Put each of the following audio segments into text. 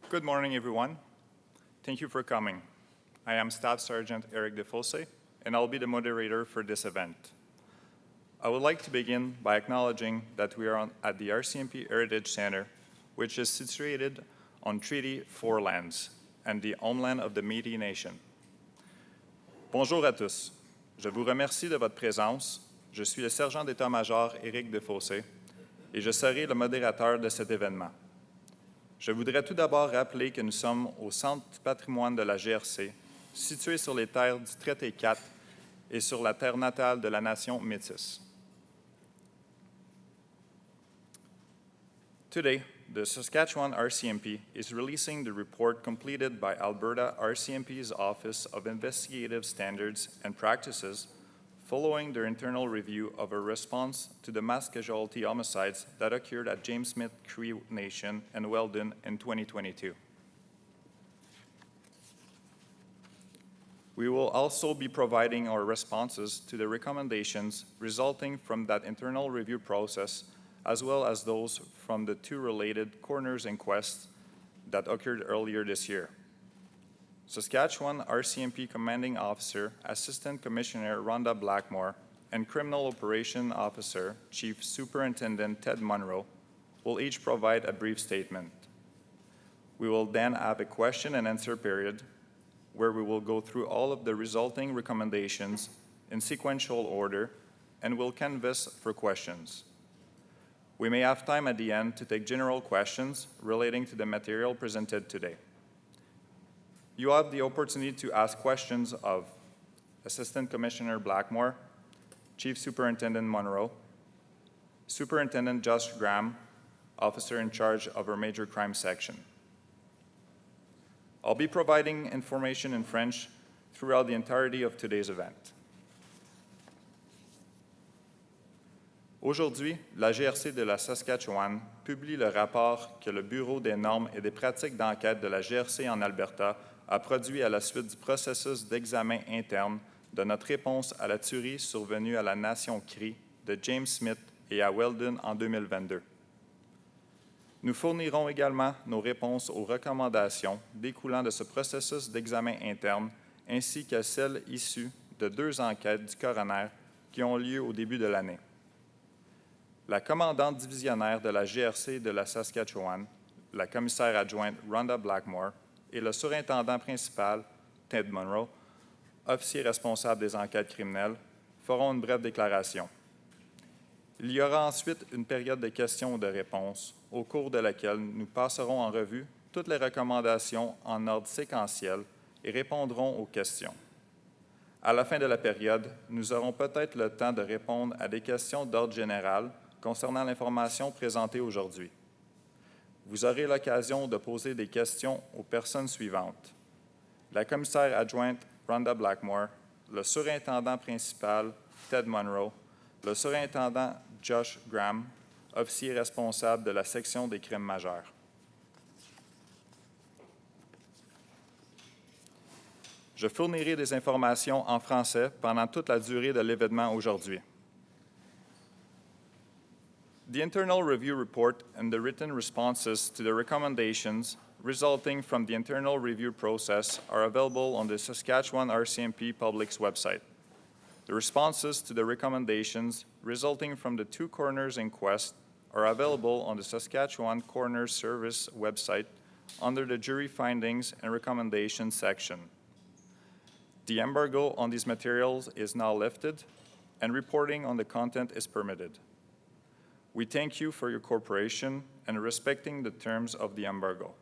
Good morning, everyone. Thank you for coming. I am Staff Sergeant Eric Defosse, and I'll be the moderator for this event. I would like to begin by acknowledging that we are at the RCMP Heritage Center, which is situated on Treaty 4 lands and the homeland of the Métis Nation. Bonjour à tous. Je vous remercie de votre présence. Je suis le sergent d'état-major Éric Defosse et je serai le modérateur de cet événement. Je voudrais tout d'abord rappeler que nous sommes au Centre du patrimoine de la GRC, situé sur les terres du Traité 4 et sur la terre natale de la nation métisse. Today, the Saskatchewan RCMP is releasing the report completed by Alberta RCMP's Office of Investigative Standards and Practices following their internal review of a response to the mass casualty homicides that occurred at James Smith Cree Nation and Weldon in 2022. We will also be providing our responses to the recommendations resulting from that internal review process, as well as those from the two related coroners inquests that occurred earlier this year. Saskatchewan RCMP Commanding Officer, Assistant Commissioner Rhonda Blackmore, and Criminal Operation Officer, Chief Superintendent Ted Munro, will each provide a brief statement. We will then have a question and answer period where we will go through all of the resulting recommendations in sequential order and will canvass for questions. We may have time at the end to take general questions relating to the material presented today. You have the opportunity to ask questions of Assistant Commissioner Blackmore, Chief Superintendent Munro, Superintendent Josh Graham, Officer in charge of our Major Crime Section. I'll be providing information in French throughout the entirety of today's event. Aujourd'hui, la GRC de la Saskatchewan publie le rapport que le Bureau des normes et des pratiques d'enquête de la GRC en Alberta a produit à la suite du processus d'examen interne de notre réponse à la tuerie survenue à la nation crie de James Smith et à Weldon en 2022. Nous fournirons également nos réponses aux recommandations découlant de ce processus d'examen interne ainsi que celles issues de 2 enquêtes du coroner qui ont lieu au début de l'année. La commandante divisionnaire de la GRC de la Saskatchewan, la commissaire adjointe Rhonda Blackmore, et le surintendant principal, Ted Munro, officier responsable des enquêtes criminelles, feront une brève déclaration. Il y aura ensuite une période de questions et de réponses, au cours de laquelle nous passerons en revue toutes les recommandations en ordre séquentiel et répondrons aux questions. À la fin de la période, nous aurons peut-être le temps de répondre à des questions d'ordre général concernant l'information présentée aujourd'hui. Vous aurez l'occasion de poser des questions aux personnes suivantes. La commissaire adjointe Rhonda Blackmore, le surintendant principal Ted Munro, le surintendant Josh Graham, officier responsable de la section des crimes majeurs. Je fournirai des informations en français pendant toute la durée de l'événement aujourd'hui. The internal review report and the written responses to the recommendations resulting from the internal review process are available on the Saskatchewan RCMP Public's website. The responses to the recommendations resulting from the 2 coroners inquests are available on the Saskatchewan Coroners Service website under the Jury Findings and Recommendations section. The embargo on these materials is now lifted, and reporting on the content is permitted. We thank you for your cooperation and respecting the terms of the embargo.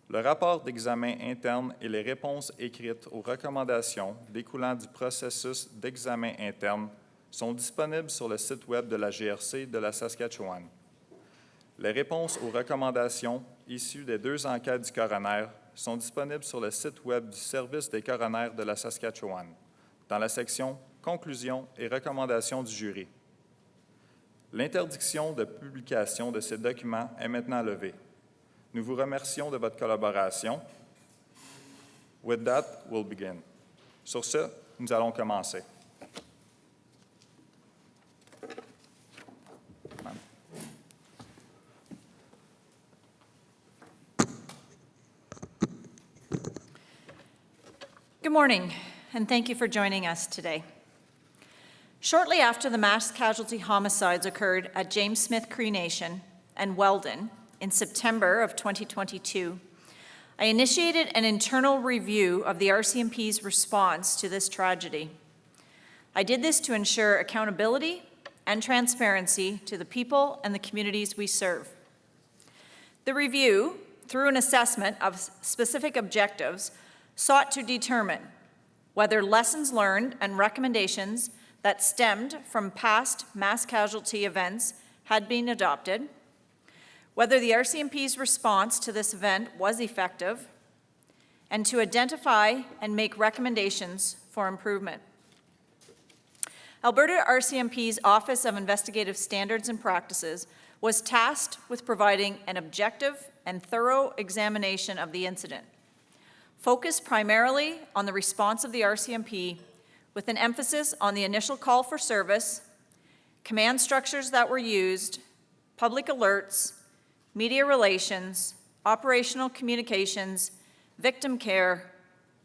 Le rapport d'examen interne et les réponses écrites aux recommandations découlant du processus d'examen interne sont disponibles sur le site Web de la GRC de la Saskatchewan. Les réponses aux recommandations issues des 2 enquêtes du coroner sont disponibles sur le site Web du Service des coroners de la Saskatchewan, dans la section « Conclusions et recommandations du jury ». L'interdiction de publication de ces documents est maintenant levée. Nous vous remercions de votre collaboration. With that, we'll begin. Sur ce, nous allons commencer. Good morning, and thank you for joining us today. Shortly after the mass casualty homicides occurred at James Smith Cree Nation and Weldon in September of 2022, I initiated an internal review of the RCMP's response to this tragedy. I did this to ensure accountability and transparency to the people and the communities we serve. The review, through an assessment of specific objectives, sought to determine whether lessons learned and recommendations that stemmed from past mass casualty events had been adopted, whether the RCMP's response to this event was effective, and to identify and make recommendations for improvement. Alberta RCMP's Office of Investigative Standards and Practices was tasked with providing an objective and thorough examination of the incident, focused primarily on the response of the RCMP with an emphasis on the initial call for service, command structures that were used, public alerts, media relations, operational communications, victim care,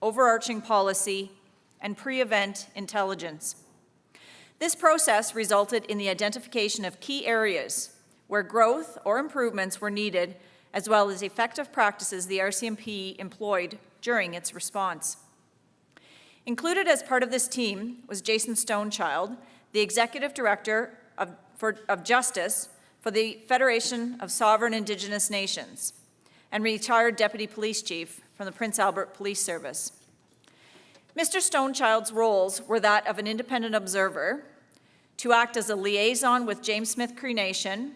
overarching policy, and pre-event intelligence. This process resulted in the identification of key areas where growth or improvements were needed, as well as effective practices the RCMP employed during its response. Included as part of this team was Jason Stonechild, the Executive Director of Justice for the Federation of Sovereign Indigenous Nations and retired Deputy Police Chief from the Prince Albert Police Service. Mr. Stonechild's roles were that of an independent observer, to act as a liaison with James Smith Cree Nation,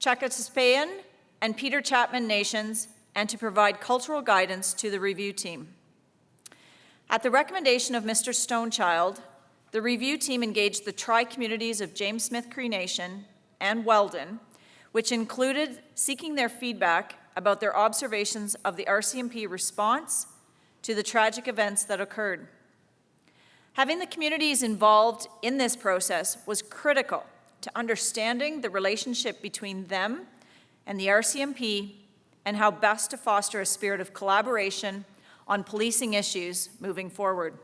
Chakotsapayan and Peter Chapman Nations, and to provide cultural guidance to the review team. At the recommendation of Mr. Stonechild, the review team engaged the tri-communities of James Smith Cree Nation and Weldon, which included seeking their feedback about their observations of the RCMP response to the tragic events that occurred. Having the communities involved in this process was critical to understanding the relationship between them and the RCMP and how best to foster a spirit of collaboration on policing issues moving forward.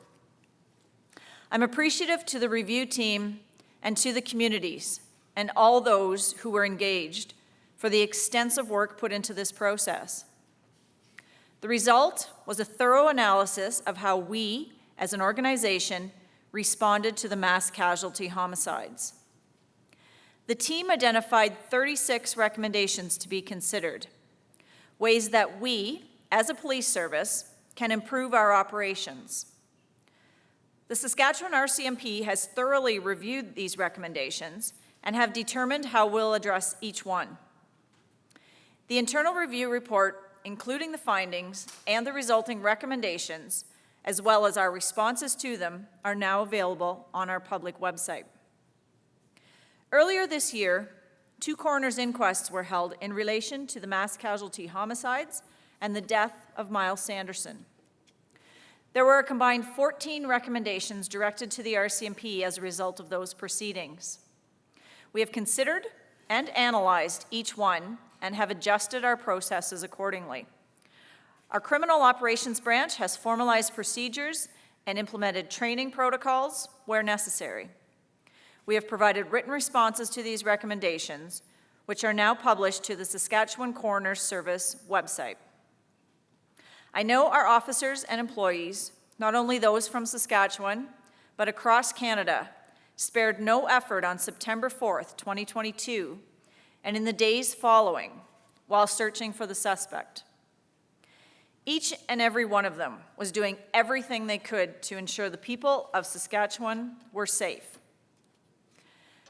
I'm appreciative to the review team and to the communities and all those who were engaged for the extensive work put into this process. The result was a thorough analysis of how we, as an organization, responded to the mass casualty homicides. The team identified 36 recommendations to be considered, ways that we, as a police service, can improve our operations. The Saskatchewan RCMP has thoroughly reviewed these recommendations and have determined how we'll address each one. The internal review report, including the findings and the resulting recommendations, as well as our responses to them, are now available on our public website. Earlier this year, 2 coroners' inquests were held in relation to the mass casualty homicides and the death of Miles Sanderson. There were a combined 14 recommendations directed to the RCMP as a result of those proceedings. We have considered and analyzed each one and have adjusted our processes accordingly. Our Criminal Operations Branch has formalized procedures and implemented training protocols where necessary. We have provided written responses to these recommendations, which are now published to the Saskatchewan Coroners Service website. I know our officers and employees, not only those from Saskatchewan, but across Canada, spared no effort on September 4th, 2022, and in the days following, while searching for the suspect. Each and every one of them was doing everything they could to ensure the people of Saskatchewan were safe.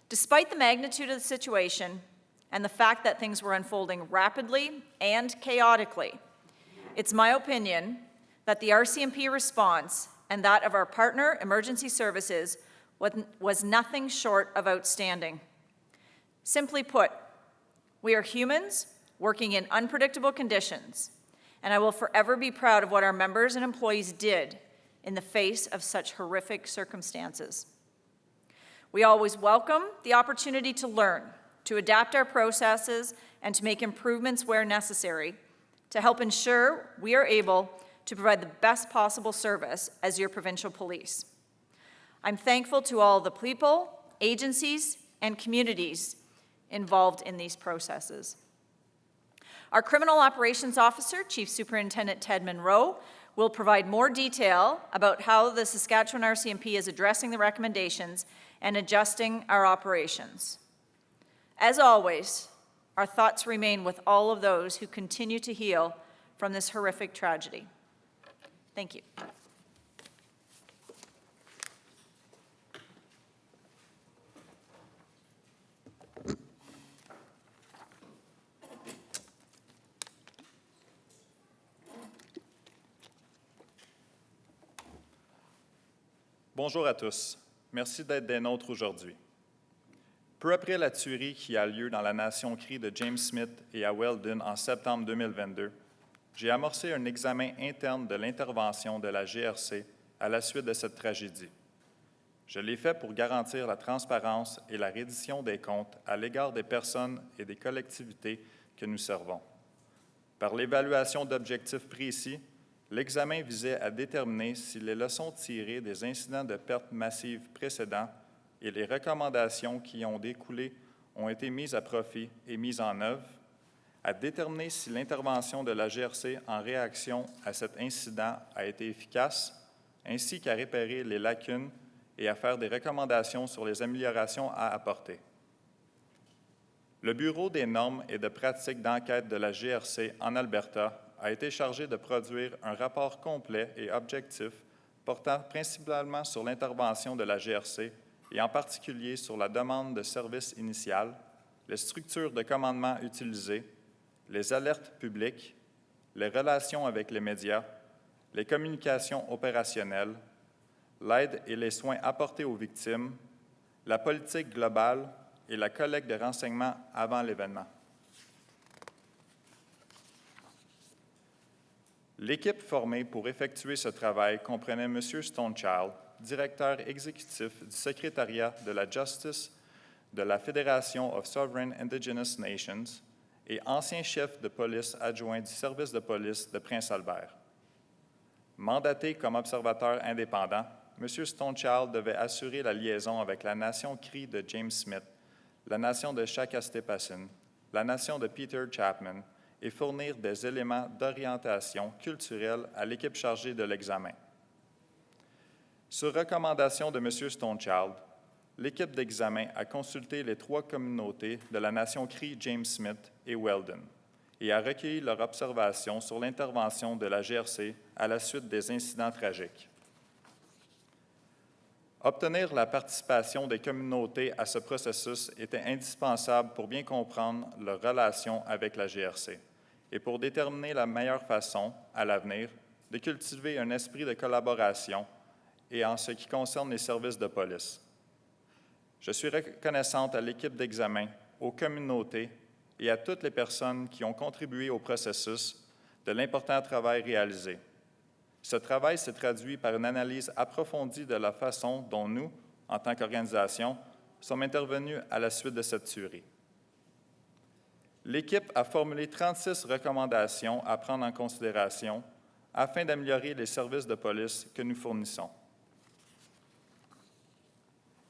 Despite the magnitude of the situation and the fact that things were unfolding rapidly and chaotically, it's my opinion that the RCMP response and that of our partner emergency services was nothing short of outstanding. Simply put, we are humans working in unpredictable conditions, and I will forever be proud of what our members and employees did in the face of such horrific circumstances. We always welcome the opportunity to learn, to adapt our processes, and to make improvements where necessary to help ensure we are able to provide the best possible service as your provincial police. I'm thankful to all the people, agencies, and communities involved in these processes. Our Criminal Operations Officer, Chief Superintendent Ted Monroe, will provide more detail about how the Saskatchewan RCMP is addressing the recommendations and adjusting our operations. As always, our thoughts remain with all of those who continue to heal from this horrific tragedy. Thank you. Bonjour à tous. Merci d'être des nôtres aujourd'hui. Peu après la tuerie qui a lieu dans la nation crie de James Smith et à Weldon en septembre 2022, j'ai amorcé un examen interne de l'intervention de la GRC à la suite de cette tragédie. Je l'ai fait pour garantir la transparence et la reddition des comptes à l'égard des personnes et des collectivités que nous servons. Par l'évaluation d'objectifs précis, l'examen visait à déterminer si les leçons tirées des incidents de pertes massives précédents et les recommandations qui ont découlé ont été mises à profit et mises en œuvre, à déterminer si l'intervention de la GRC en réaction à cet incident a été efficace, ainsi qu'à repérer les lacunes et à faire des recommandations sur les améliorations à apporter. Le Bureau des normes et de pratiques d'enquête de la GRC en Alberta a été chargé de produire un rapport complet et objectif portant principalement sur l'intervention de la GRC et en particulier sur la demande de service initial, les structures de commandement utilisées, les alertes publiques, les relations avec les médias, les communications opérationnelles, l'aide et les soins apportés aux victimes, la politique globale et la collecte de renseignements avant l'événement. L'équipe formée pour effectuer ce travail comprenait M. Stonechild, directeur exécutif du secrétariat de la Justice de la Fédération of Sovereign Indigenous Nations et ancien chef de police adjoint du service de police de Prince-Albert. Mandaté comme observateur indépendant, M. Stonechild devait assurer la liaison avec la nation crie de James Smith, la nation de Shakastepassin, la nation de Peter Chapman, et fournir des éléments d'orientation culturelle à l'équipe chargée de l'examen. Sur recommandation de M. Stonechild, l'équipe d'examen a consulté les 3 communautés de la nation crie James Smith et Weldon et a recueilli leurs observations sur l'intervention de la GRC à la suite des incidents tragiques. Obtenir la participation des communautés à ce processus était indispensable pour bien comprendre leurs relations avec la GRC et pour déterminer la meilleure façon, à l'avenir, de cultiver un esprit de collaboration et en ce qui concerne les services de police. Je suis reconnaissante à l'équipe d'examen, aux communautés et à toutes les personnes qui ont contribué au processus de l'important travail réalisé. Ce travail s'est traduit par une analyse approfondie de la façon dont nous, en tant qu'organisation, sommes intervenus à la suite de cette tuerie. L'équipe a formulé 36 recommandations à prendre en considération afin d'améliorer les services de police que nous fournissons.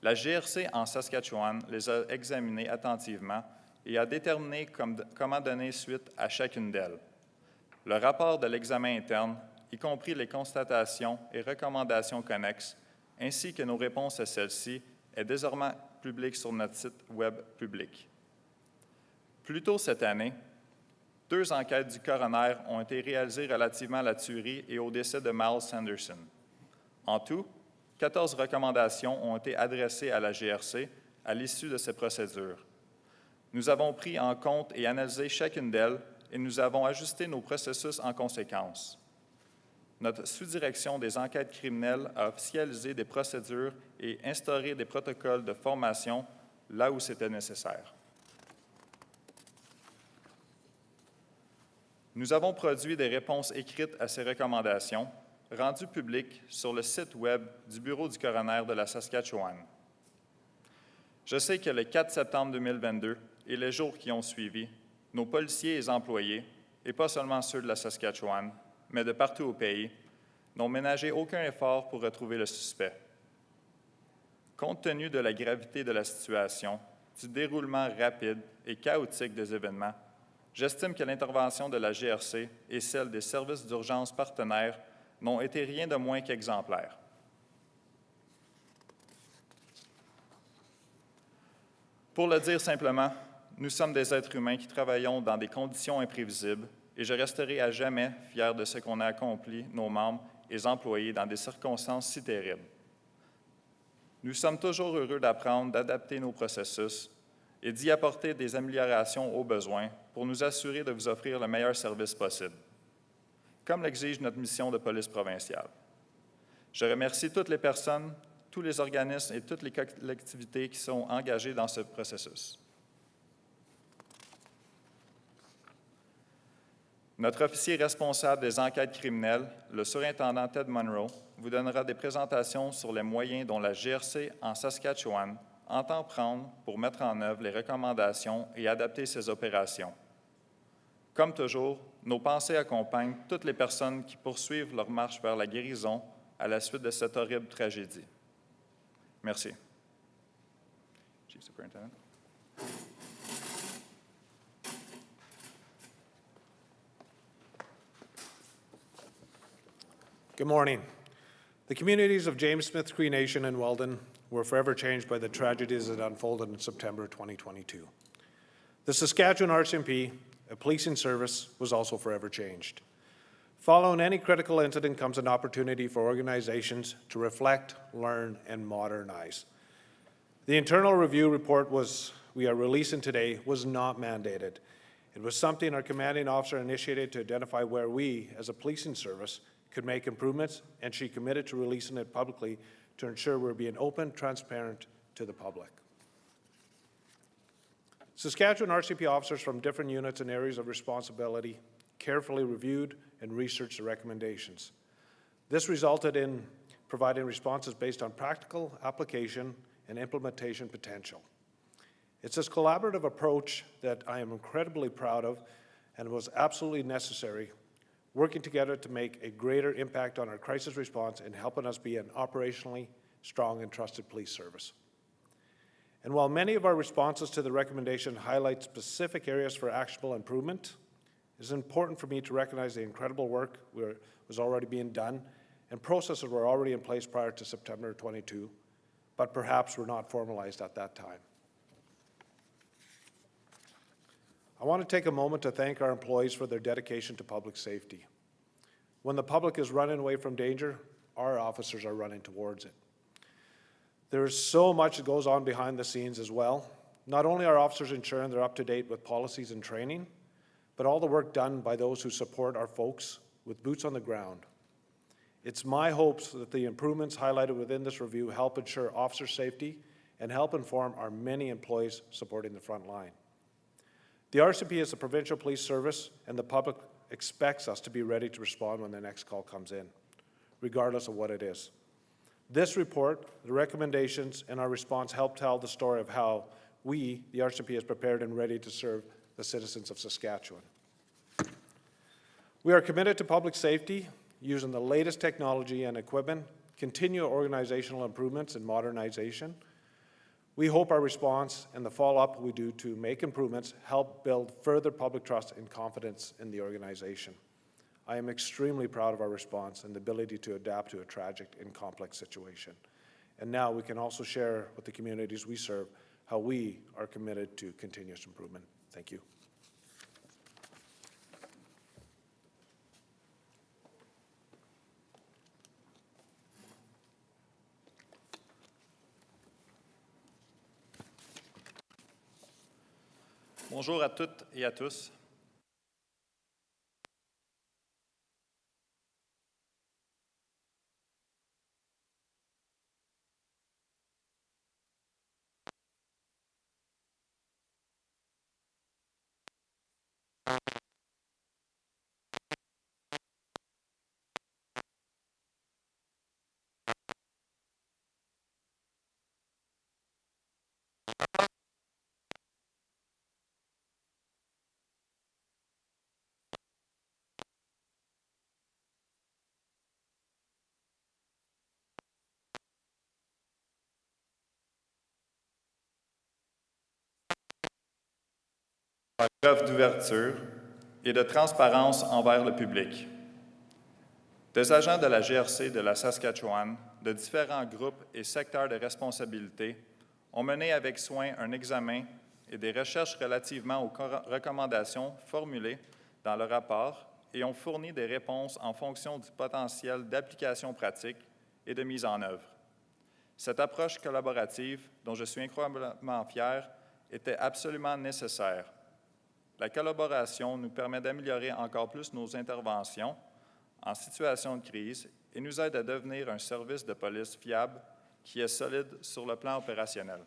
La GRC en Saskatchewan les a examinées attentivement et a déterminé comment donner suite à chacune d'elles. Le rapport de l'examen interne, y compris les constatations et recommandations connexes, ainsi que nos réponses à celles-ci, est désormais public sur notre site Web public. Plus tôt cette année, 2 enquêtes du coroner ont été réalisées relativement à la tuerie et au décès de Miles Sanderson. En tout, 14 recommandations ont été adressées à la GRC à l'issue de ces procédures. Nous avons pris en compte et analysé chacune d'elles et nous avons ajusté nos processus en conséquence. Notre sous-direction des enquêtes criminelles a officialisé des procédures et instauré des protocoles de formation là où c'était nécessaire. Nous avons produit des réponses écrites à ces recommandations, rendues publiques sur le site Web du Bureau du coroner de la Saskatchewan. Je sais que le 4 septembre 2022 et les jours qui ont suivi, nos policiers et employés, et pas seulement ceux de la Saskatchewan, mais de partout au pays, n'ont ménagé aucun effort pour retrouver le suspect. Compte tenu de la gravité de la situation, du déroulement rapide et chaotique des événements, j'estime que l'intervention de la GRC et celle des services d'urgence partenaires n'ont été rien de moins qu'exemplaires. Pour le dire simplement, nous sommes des êtres humains qui travaillons dans des conditions imprévisibles et je resterai à jamais fier de ce qu'on a accompli, nos membres et employés, dans des circonstances si terribles. Nous sommes toujours heureux d'apprendre, d'adapter nos processus et d'y apporter des améliorations aux besoins pour nous assurer de vous offrir le meilleur service possible, comme l'exige notre mission de police provinciale. Je remercie toutes les personnes, tous les organismes et toutes les collectivités qui sont engagées dans ce processus. Notre officier responsable des enquêtes criminelles, le surintendant Ted Monroe, vous donnera des présentations sur les moyens dont la GRC en Saskatchewan entend prendre pour mettre en œuvre les recommandations et adapter ses opérations. Comme toujours, nos pensées accompagnent toutes les personnes qui poursuivent leur marche vers la guérison à la suite de cette horrible tragédie. Merci. Chief Superintendent. Good morning. The communities of James Smith Cree Nation and Weldon were forever changed by the tragedies that unfolded in September 2022. The Saskatchewan RCMP, a policing service, was also forever changed. Following any critical incident comes an opportunity for organizations to reflect, learn, and modernize. The internal review report we are releasing today was not mandated. It was something our commanding officer initiated to identify where we, as a policing service, could make improvements, and she committed to releasing it publicly to ensure we're being open, transparent to the public. Saskatchewan RCMP officers from different units and areas of responsibility carefully reviewed and researched the recommendations. This resulted in providing responses based on practical application and implementation potential. It's this collaborative approach that I am incredibly proud of and was absolutely necessary, working together to make a greater impact on our crisis response and helping us be an operationally strong and trusted police service. And while many of our responses to the recommendation highlight specific areas for actionable improvement, it is important for me to recognize the incredible work was already being done and processes were already in place prior to September 22, but perhaps were not formalized at that time. I want to take a moment to thank our employees for their dedication to public safety. When the public is running away from danger, our officers are running towards it. There is so much that goes on behind the scenes as well. Not only are officers ensuring they're up to date with policies and training, but all the work done by those who support our folks with boots on the ground. It's my hopes that the improvements highlighted within this review help ensure officer safety and help inform our many employees supporting the front line. The RCMP is a provincial police service, and the public expects us to be ready to respond when the next call comes in, regardless of what it is. This report, the recommendations, and our response help tell the story of how we, the RCMP, is prepared and ready to serve the citizens of Saskatchewan. We are committed to public safety, using the latest technology and equipment, continue organizational improvements and modernization. We hope our response and the follow-up we do to make improvements help build further public trust and confidence in the organization. I am extremely proud of our response and the ability to adapt to a tragic and complex situation. And now we can also share with the communities we serve how we are committed to continuous improvement. Thank you. Bonjour à toutes et à tous. Preuve d'ouverture et de transparence envers le public. Des agents de la GRC de la Saskatchewan, de différents groupes et secteurs de responsabilité, ont mené avec soin un examen et des recherches relativement aux recommandations formulées dans le rapport et ont fourni des réponses en fonction du potentiel d'application pratique et de mise en œuvre. Cette approche collaborative, dont je suis incroyablement fier, était absolument nécessaire. La collaboration nous permet d'améliorer encore plus nos interventions en situation de crise et nous aide à devenir un service de police fiable qui est solide sur le plan opérationnel.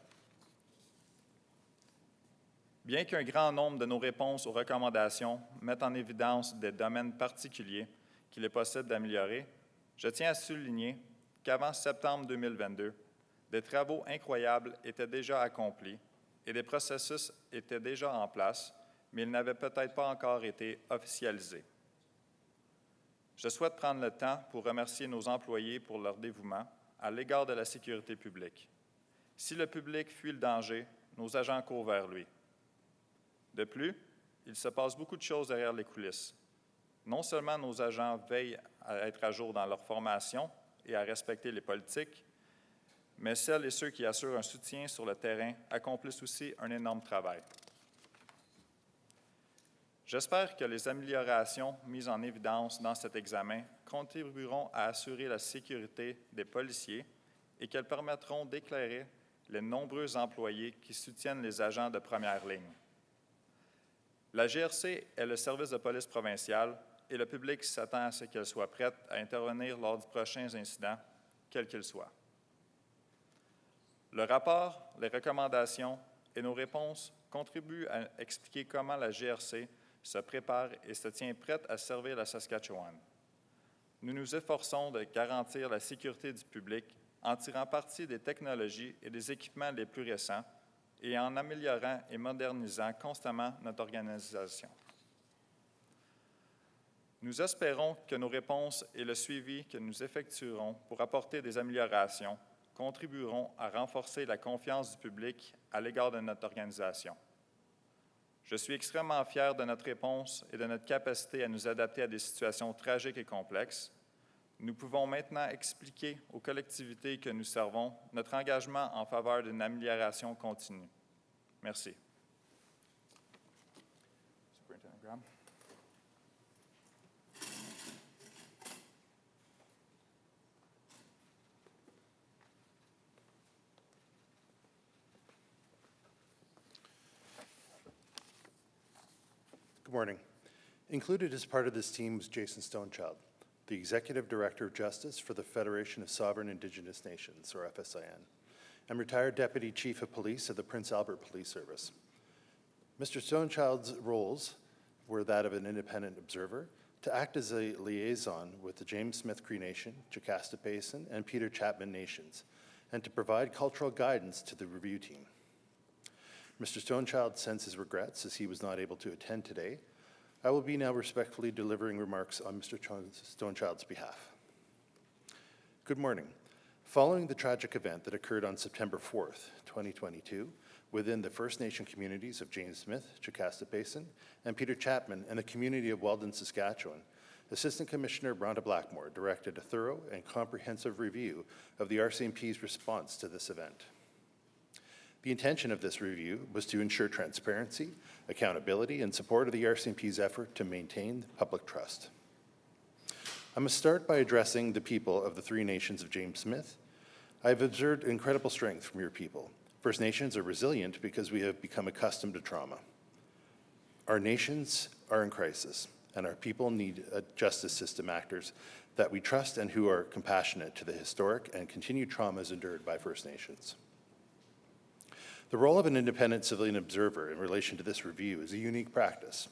Bien qu'un grand nombre de nos réponses aux recommandations mettent en évidence des domaines particuliers qu'il est possible d'améliorer, je tiens à souligner qu'avant septembre 2022, des travaux incroyables étaient déjà accomplis et des processus étaient déjà en place, mais ils n'avaient peut-être pas encore été officialisés. Je souhaite prendre le temps pour remercier nos employés pour leur dévouement à l'égard de la sécurité publique. Si le public fuit le danger, nos agents courent vers lui. De plus, il se passe beaucoup de choses derrière les coulisses. Non seulement nos agents veillent à être à jour dans leur formation et à respecter les politiques, mais celles et ceux qui assurent un soutien sur le terrain accomplissent aussi un énorme travail. J'espère que les améliorations mises en évidence dans cet examen contribueront à assurer la sécurité des policiers et qu'elles permettront d'éclairer les nombreux employés qui soutiennent les agents de première ligne. La GRC est le service de police provincial et le public s'attend à ce qu'elle soit prête à intervenir lors de prochains incidents, quels qu'ils soient. Le rapport, les recommandations et nos réponses contribuent à expliquer comment la GRC se prépare et se tient prête à servir la Saskatchewan. Nous nous efforçons de garantir la sécurité du public en tirant parti des technologies et des équipements les plus récents et en améliorant et modernisant constamment notre organisation. Nous espérons que nos réponses et le suivi que nous effectuerons pour apporter des améliorations contribueront à renforcer la confiance du public à l'égard de notre organisation. Je suis extrêmement fier de notre réponse et de notre capacité à nous adapter à des situations tragiques et complexes. Nous pouvons maintenant expliquer aux collectivités que nous servons notre engagement en faveur d'une amélioration continue. Merci. Superintendent Graham. Good morning. Included as part of this team was Jason Stonechild, the Executive Director of Justice for the Federation of Sovereign Indigenous Nations, or FSIN, and retired Deputy Chief of Police of the Prince Albert Police Service. Mr. Stonechild's roles were that of an independent observer, to act as a liaison with the James Smith Cree Nation, Jocasta Basin, and Peter Chapman Nations, and to provide cultural guidance to the review team. Mr. Stonechild sends his regrets as he was not able to attend today. I will be now respectfully delivering remarks on Mr. Stonechild's behalf. Good morning. Following the tragic event that occurred on September 4th, 2022, within the First Nation communities of James Smith, Jocasta Basin, and Peter Chapman, and the community of Weldon, Saskatchewan, Assistant Commissioner Rhonda Blackmore directed a thorough and comprehensive review of the RCMP's response to this event. The intention of this review was to ensure transparency, accountability, and support of the RCMP's effort to maintain public trust. I must start by addressing the people of the three nations of James Smith. I have observed incredible strength from your people. First Nations are resilient because we have become accustomed to trauma. Our nations are in crisis, and our people need justice system actors that we trust and who are compassionate to the historic and continued traumas endured by First Nations. The role of an independent civilian observer in relation to this review is a unique practice.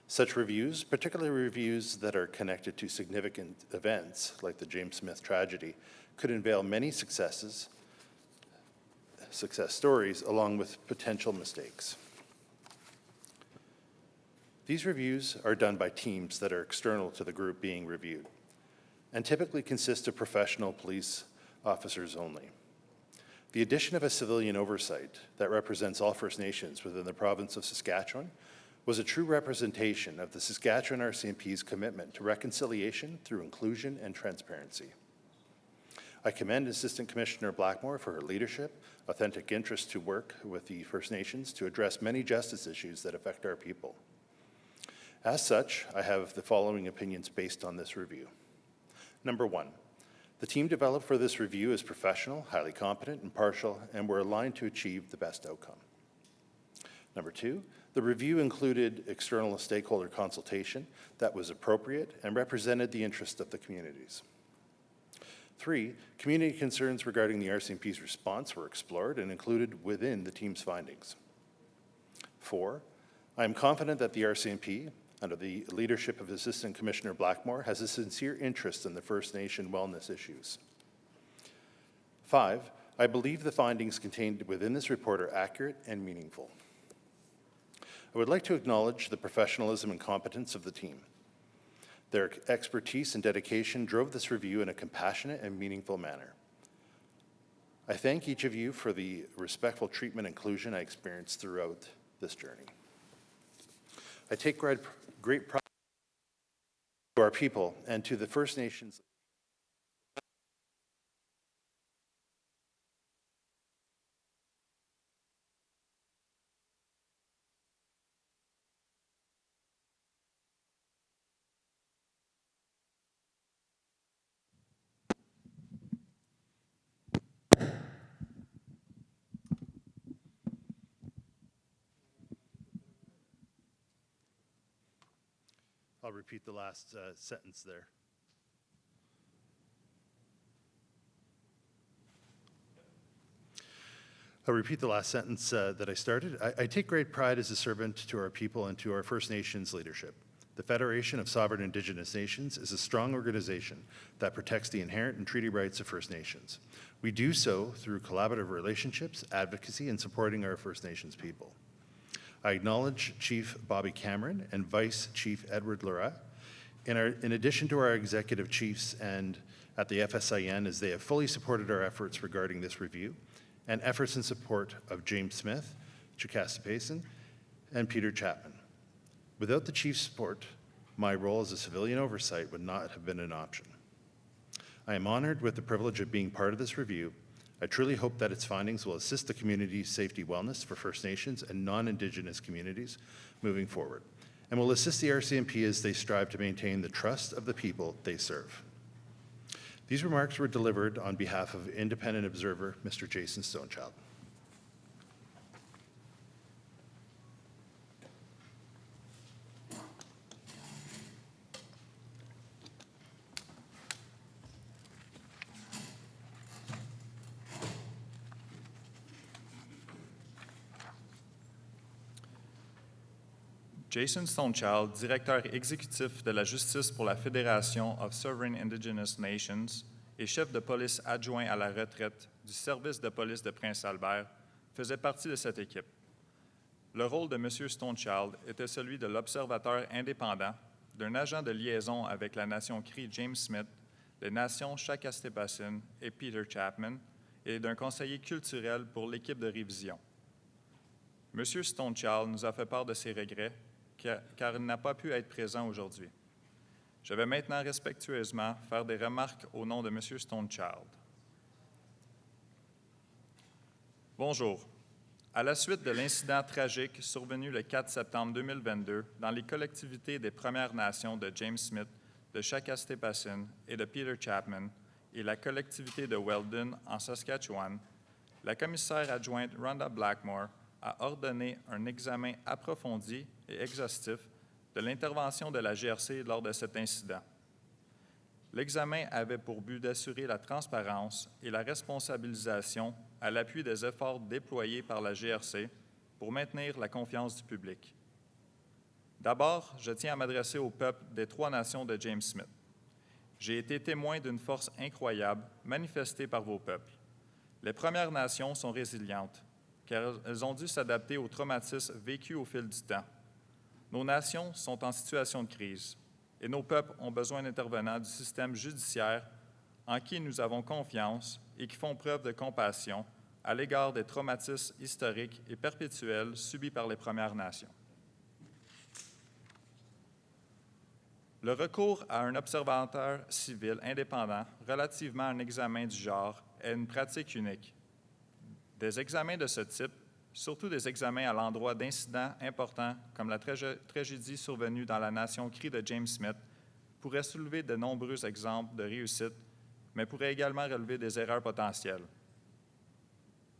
Such reviews, particularly reviews that are connected to significant events like the James Smith tragedy, could unveil many success stories along with potential mistakes. These reviews are done by teams that are external to the group being reviewed and typically consist of professional police officers only. The addition of a civilian oversight that represents all First Nations within the province of Saskatchewan was a true representation of the Saskatchewan RCMP's commitment to reconciliation through inclusion and transparency. I commend Assistant Commissioner Blackmore for her leadership, authentic interest to work with the First Nations to address many justice issues that affect our people. As such, I have the following opinions based on this review. Number one, the team developed for this review is professional, highly competent, impartial, and were aligned to achieve the best outcome. Number two, the review included external stakeholder consultation that was appropriate and represented the interest of the communities. Three, community concerns regarding the RCMP's response were explored and included within the team's findings. Four, I am confident that the RCMP, under the leadership of Assistant Commissioner Blackmore, has a sincere interest in the First Nation wellness issues. Five, I believe the findings contained within this report are accurate and meaningful. I would like to acknowledge the professionalism and competence of the team. Their expertise and dedication drove this review in a compassionate and meaningful manner. I thank each of you for the respectful treatment and inclusion I experienced throughout this journey. I take great pride to our people and to the First Nations. I'll repeat the last sentence there. I'll repeat the last sentence that I started. I take great pride as a servant to our people and to our First Nations leadership. The Federation of Sovereign Indigenous Nations is a strong organization that protects the inherent and treaty rights of First Nations. We do so through collaborative relationships, advocacy, and supporting our First Nations people. I acknowledge Chief Bobby Cameron and Vice Chief Edward Lura, in addition to our executive chiefs and at the FSIN, as they have fully supported our efforts regarding this review and efforts in support of James Smith, Chakastapason, and Peter Chapman. Without the chief's support, my role as a civilian oversight would not have been an option. I am honored with the privilege of being part of this review. I truly hope that its findings will assist the community's safety wellness for First Nations and non-Indigenous communities moving forward, and will assist the RCMP as they strive to maintain the trust of the people they serve. These remarks were delivered on behalf of independent observer, Mr. Jason Stonechild. Jason Stonechild, directeur exécutif de la justice pour la Fédération of Sovereign Indigenous Nations et chef de police adjoint à la retraite du service de police de Prince-Albert, faisait partie de cette équipe. Le rôle de M. Stonechild était celui de l'observateur indépendant, d'un agent de liaison avec la nation crie James Smith, les nations Chakastapason et Peter Chapman, et d'un conseiller culturel pour l'équipe de révision. M. Stonechild nous a fait part de ses regrets car il n'a pas pu être présent aujourd'hui. Je vais maintenant respectueusement faire des remarques au nom de M. Stonechild. Bonjour. À la suite de l'incident tragique survenu le 4 septembre 2022 dans les collectivités des Premières Nations de James Smith, de Chakastapason et de Peter Chapman et la collectivité de Weldon en Saskatchewan, la commissaire adjointe Rhonda Blackmore a ordonné un examen approfondi et exhaustif de l'intervention de la GRC lors de cet incident. L'examen avait pour but d'assurer la transparence et la responsabilisation à l'appui des efforts déployés par la GRC pour maintenir la confiance du public. D'abord, je tiens à m'adresser au peuple des Trois Nations de James Smith. J'ai été témoin d'une force incroyable manifestée par vos peuples. Les Premières Nations sont résilientes, car elles ont dû s'adapter aux traumatismes vécus au fil du temps. Nos nations sont en situation de crise, et nos peuples ont besoin d'intervenants du système judiciaire en qui nous avons confiance et qui font preuve de compassion à l'égard des traumatismes historiques et perpétuels subis par les Premières Nations. Le recours à un observateur civil indépendant relativement à un examen du genre est une pratique unique. Des examens de ce type, surtout des examens à l'endroit d'incidents importants comme la tragédie survenue dans la nation Crie de James Smith, pourraient soulever de nombreux exemples de réussite, mais pourraient également relever des erreurs potentielles.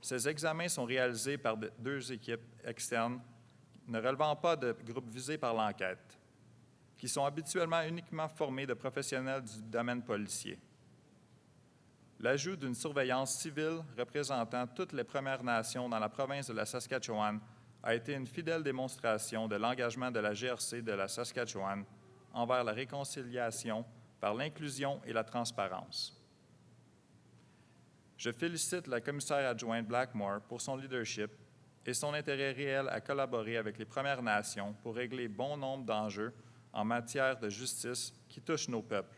Ces examens sont réalisés par deux équipes externes ne relevant pas de groupes visés par l'enquête, qui sont habituellement uniquement formés de professionnels du domaine policier. L'ajout d'une surveillance civile représentant toutes les Premières Nations dans la province de la Saskatchewan a été une fidèle démonstration de l'engagement de la GRC de la Saskatchewan envers la réconciliation par l'inclusion et la transparence. Je félicite la commissaire adjointe Blackmore pour son leadership et son intérêt réel à collaborer avec les Premières Nations pour régler bon nombre d'enjeux en matière de justice qui touchent nos peuples.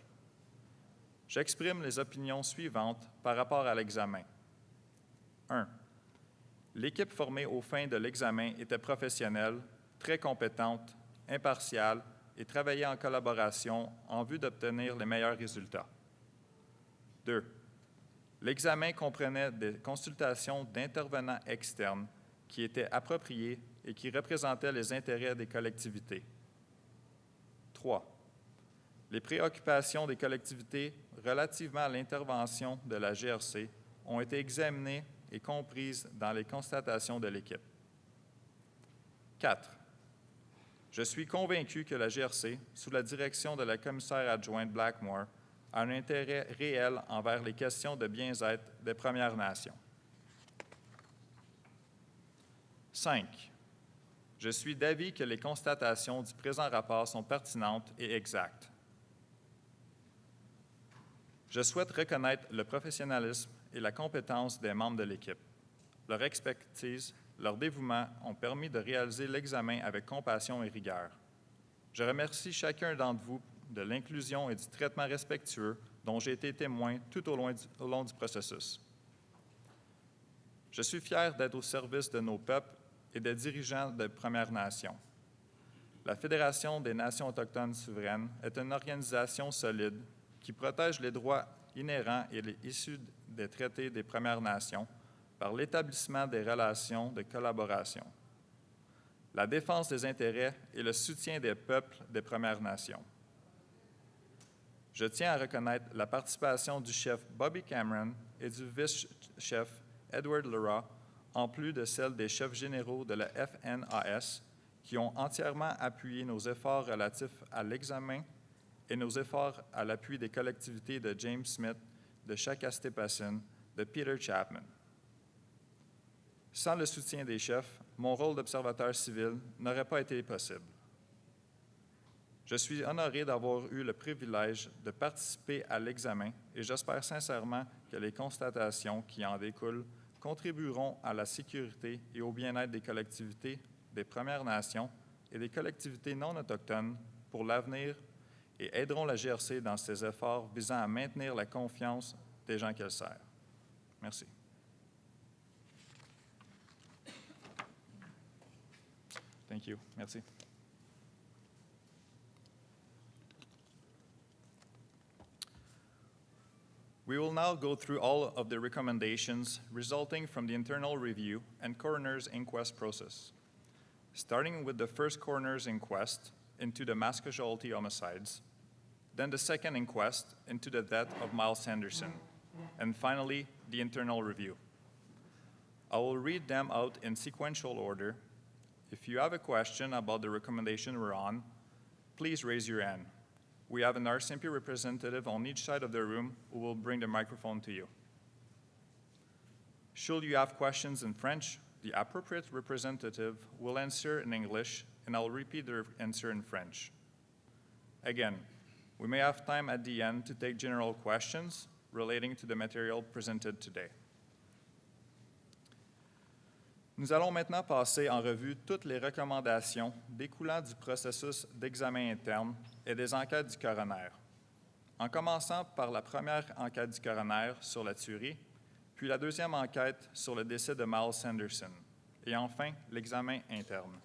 J'exprime les opinions suivantes par rapport à l'examen. 1. L'équipe formée aux fins de l'examen était professionnelle, très compétente, impartiale et travaillait en collaboration en vue d'obtenir les meilleurs résultats. 2. L'examen comprenait des consultations d'intervenants externes qui étaient appropriées et qui représentaient les intérêts des collectivités. 3. Les préoccupations des collectivités relativement à l'intervention de la GRC ont été examinées et comprises dans les constatations de l'équipe. 4. Je suis convaincu que la GRC, sous la direction de la commissaire adjointe Blackmore, a un intérêt réel envers les questions de bien-être des Premières Nations. 5. Je suis d'avis que les constatations du présent rapport sont pertinentes et exactes. Je souhaite reconnaître le professionnalisme et la compétence des membres de l'équipe. Leur expertise, leur dévouement ont permis de réaliser l'examen avec compassion et rigueur. Je remercie chacun d'entre vous de l'inclusion et du traitement respectueux dont j'ai été témoin tout au long du processus. Je suis fier d'être au service de nos peuples et des dirigeants des Premières Nations. La Fédération des Nations autochtones souveraines est une organisation solide qui protège les droits inhérents et les issus des traités des Premières Nations par l'établissement des relations de collaboration, la défense des intérêts et le soutien des peuples des Premières Nations. Je tiens à reconnaître la participation du chef Bobby Cameron et du vice-chef Edward Leroy, en plus de celle des chefs généraux de la FNAS, qui ont entièrement appuyé nos efforts relatifs à l'examen et nos efforts à l'appui des collectivités de James Smith, de Shakastepassin, de Peter Chapman. Sans le soutien des chefs, mon rôle d'observateur civil n'aurait pas été possible. Je suis honoré d'avoir eu le privilège de participer à l'examen et j'espère sincèrement que les constatations qui en découlent contribueront à la sécurité et au bien-être des collectivités des Premières Nations et des collectivités non autochtones pour l'avenir et aideront la GRC dans ses efforts visant à maintenir la confiance des gens qu'elle sert. Merci. Thank you. Merci. We will now go through all of the recommendations resulting from the internal review and coroner's inquest process. Starting with the first coroner's inquest into the mass casualty homicides, then the second inquest into the death of Miles Sanderson, and finally, the internal review. I will read them out in sequential order. If you have a question about the recommendation we're on, please raise your hand. We have an RCMP representative on each side of the room who will bring the microphone to you. Should you have questions in French, the appropriate representative will answer in English, and I'll repeat their answer in French. Again, we may have time at the end to take general questions relating to the material presented today. Nous allons maintenant passer en revue toutes les recommandations découlant du processus d'examen interne et des enquêtes du coroner, en commençant par la première enquête du coroner sur la tuerie, puis la deuxième enquête sur le décès de Miles Sanderson, et enfin l'examen interne.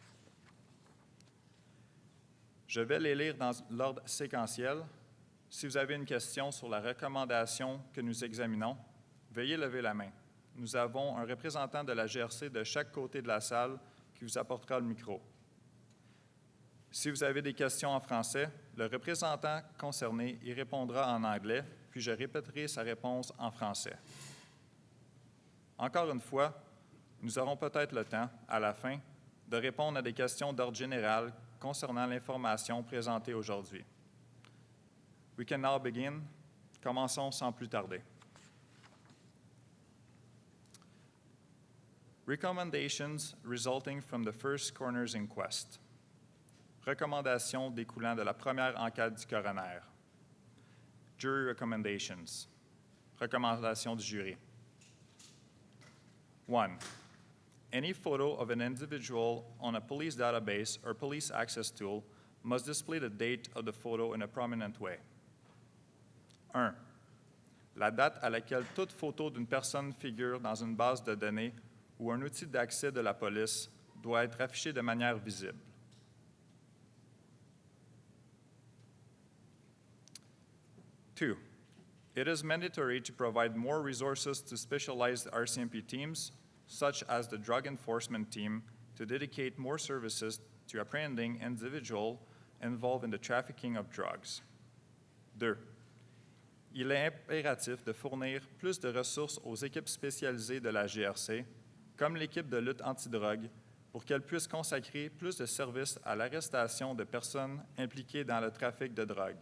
Je vais les lire dans l'ordre séquentiel. Si vous avez une question sur la recommandation que nous examinons, veuillez lever la main. Nous avons un représentant de la GRC de chaque côté de la salle qui vous apportera le micro. Si vous avez des questions en français, le représentant concerné y répondra en anglais, puis je répéterai sa réponse en français. Encore une fois, nous aurons peut-être le temps, à la fin, de répondre à des questions d'ordre général concernant l'information présentée aujourd'hui. We can now begin. Commençons sans plus tarder. Recommendations resulting from the first coroner's inquest. Recommandations découlant de la première enquête du coroner. Jury recommendations. Recommandations du jury. 1. Any photo of an individual on a police database or police access tool must display the date of the photo in a prominent way. 1. La date à laquelle toute photo d'une personne figure dans une base de données ou un outil d'accès de la police doit être affiché de manière visible. 2. It is mandatory to provide more resources to specialized RCMP teams, such as the Drug Enforcement Team, to dedicate more services to apprehending individuals involved in the trafficking of drugs. 2. Il est impératif de fournir plus de ressources aux équipes spécialisées de la GRC, comme l'équipe de lutte antidrogue, pour qu'elles puissent consacrer plus de services à l'arrestation de personnes impliquées dans le trafic de drogue.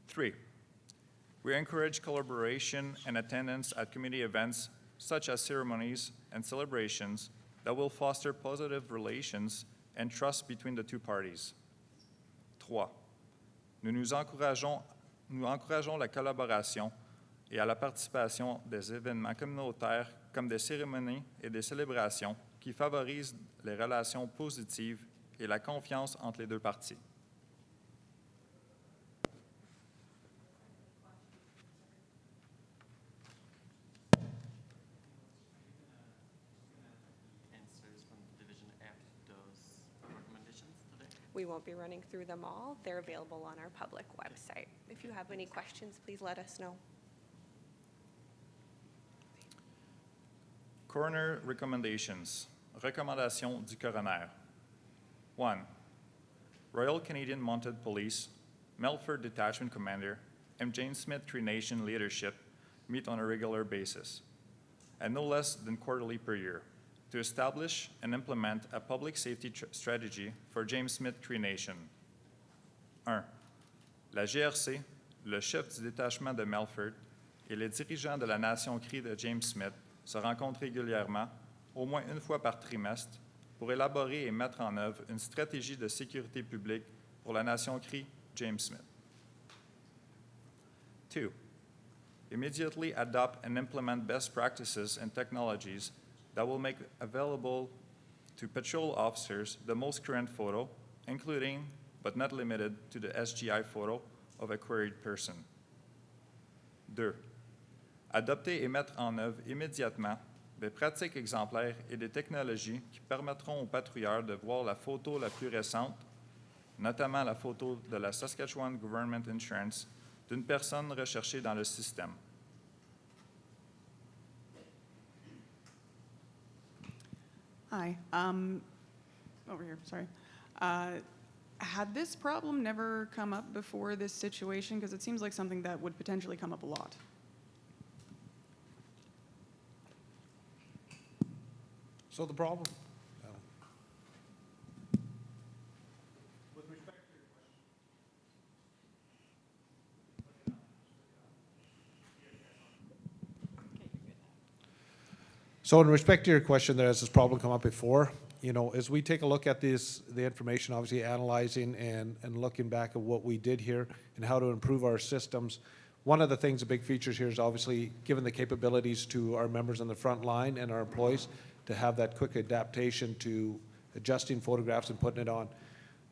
Three, we encourage collaboration and attendance at community events such as ceremonies and celebrations that will foster positive relations and trust between the two parties. 3. Nous encourageons la collaboration et à la participation des événements communautaires comme des cérémonies et des célébrations qui favorisent les relations positives et la confiance entre les deux parties. We won't be running through them all. They're available on our public website. If you have any questions, please let us know. Coroner recommendations. Recommandations du coroner. 1. Royal Canadian Mounted Police, Melfort Detachment Commander, and James Smith Cree Nation leadership meet on a regular basis, and no less than quarterly per year, to establish and implement a public safety strategy for James Smith Cree Nation. 1. La GRC, le chef du détachement de Melfort et les dirigeants de la nation crie de James Smith se rencontrent régulièrement, au moins une fois par trimestre, pour élaborer et mettre en œuvre une stratégie de sécurité publique pour la nation crie James Smith. 2. Immediately adopt and implement best practices and technologies that will make available to patrol officers the most current photo, including, but not limited to, the SGI photo of a queried person. 2. Adopter et mettre en œuvre immédiatement des pratiques exemplaires et des technologies qui permettront aux patrouilleurs de voir la photo la plus récente, notamment la photo de la Saskatchewan Government Insurance, d'une personne recherchée dans le système. Hi. Over here, sorry. Had this problem never come up before this situation? Because it seems like something that would potentially come up a lot. So the problem? So in respect to your question, there has this problem come up before. You know, as we take a look at this, the information, obviously analyzing and looking back at what we did here and how to improve our systems, one of the things, the big features here is obviously given the capabilities to our members on the front line and our employees to have that quick adaptation to adjusting photographs and putting it on.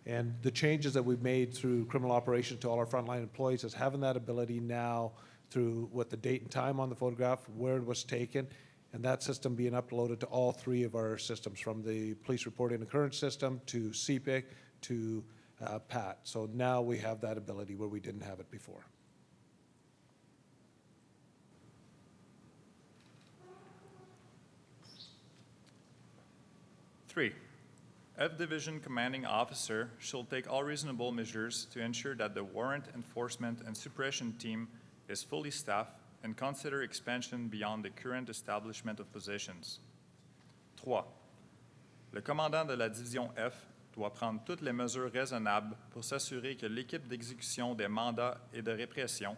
And the changes that we've made through criminal operations to all our frontline employees is having that ability now through what the date and time on the photograph, where it was taken, and that system being uploaded to all three of our systems, from the police reporting occurrence system to CPIC to PAT. So now we have that ability where we didn't have it before. Three, F Division Commanding Officer shall take all reasonable measures to ensure that the warrant enforcement and suppression team is fully staffed and consider expansion beyond the current establishment of positions. 3. Le commandant de la division F doit prendre toutes les mesures raisonnables pour s'assurer que l'équipe d'exécution des mandats et de répression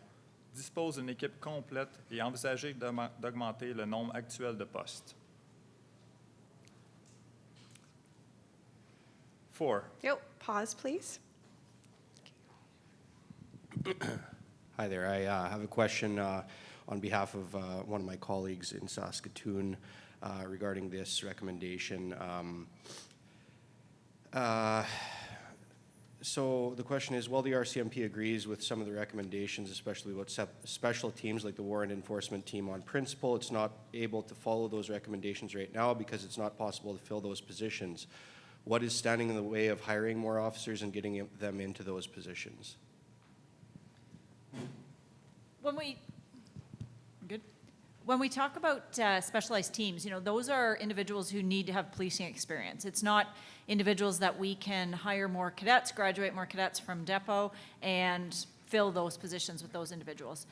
dispose d'une équipe complète et envisager d'augmenter le nombre actuel de postes. 4. Yep, pause, please. Hi there. I have a question on behalf of one of my colleagues in Saskatoon regarding this recommendation. So the question is, while the RCMP agrees with some of the recommendations, especially about special teams like the warrant enforcement team on principle, it's not able to follow those recommendations right now because it's not possible to fill those positions. What is standing in the way of hiring more officers and getting them into those positions? When we talk about specialized teams, you know, those are individuals who need to have policing experience. It's not individuals that we can hire more cadets, graduate more cadets from depot, and fill those positions with those individuals.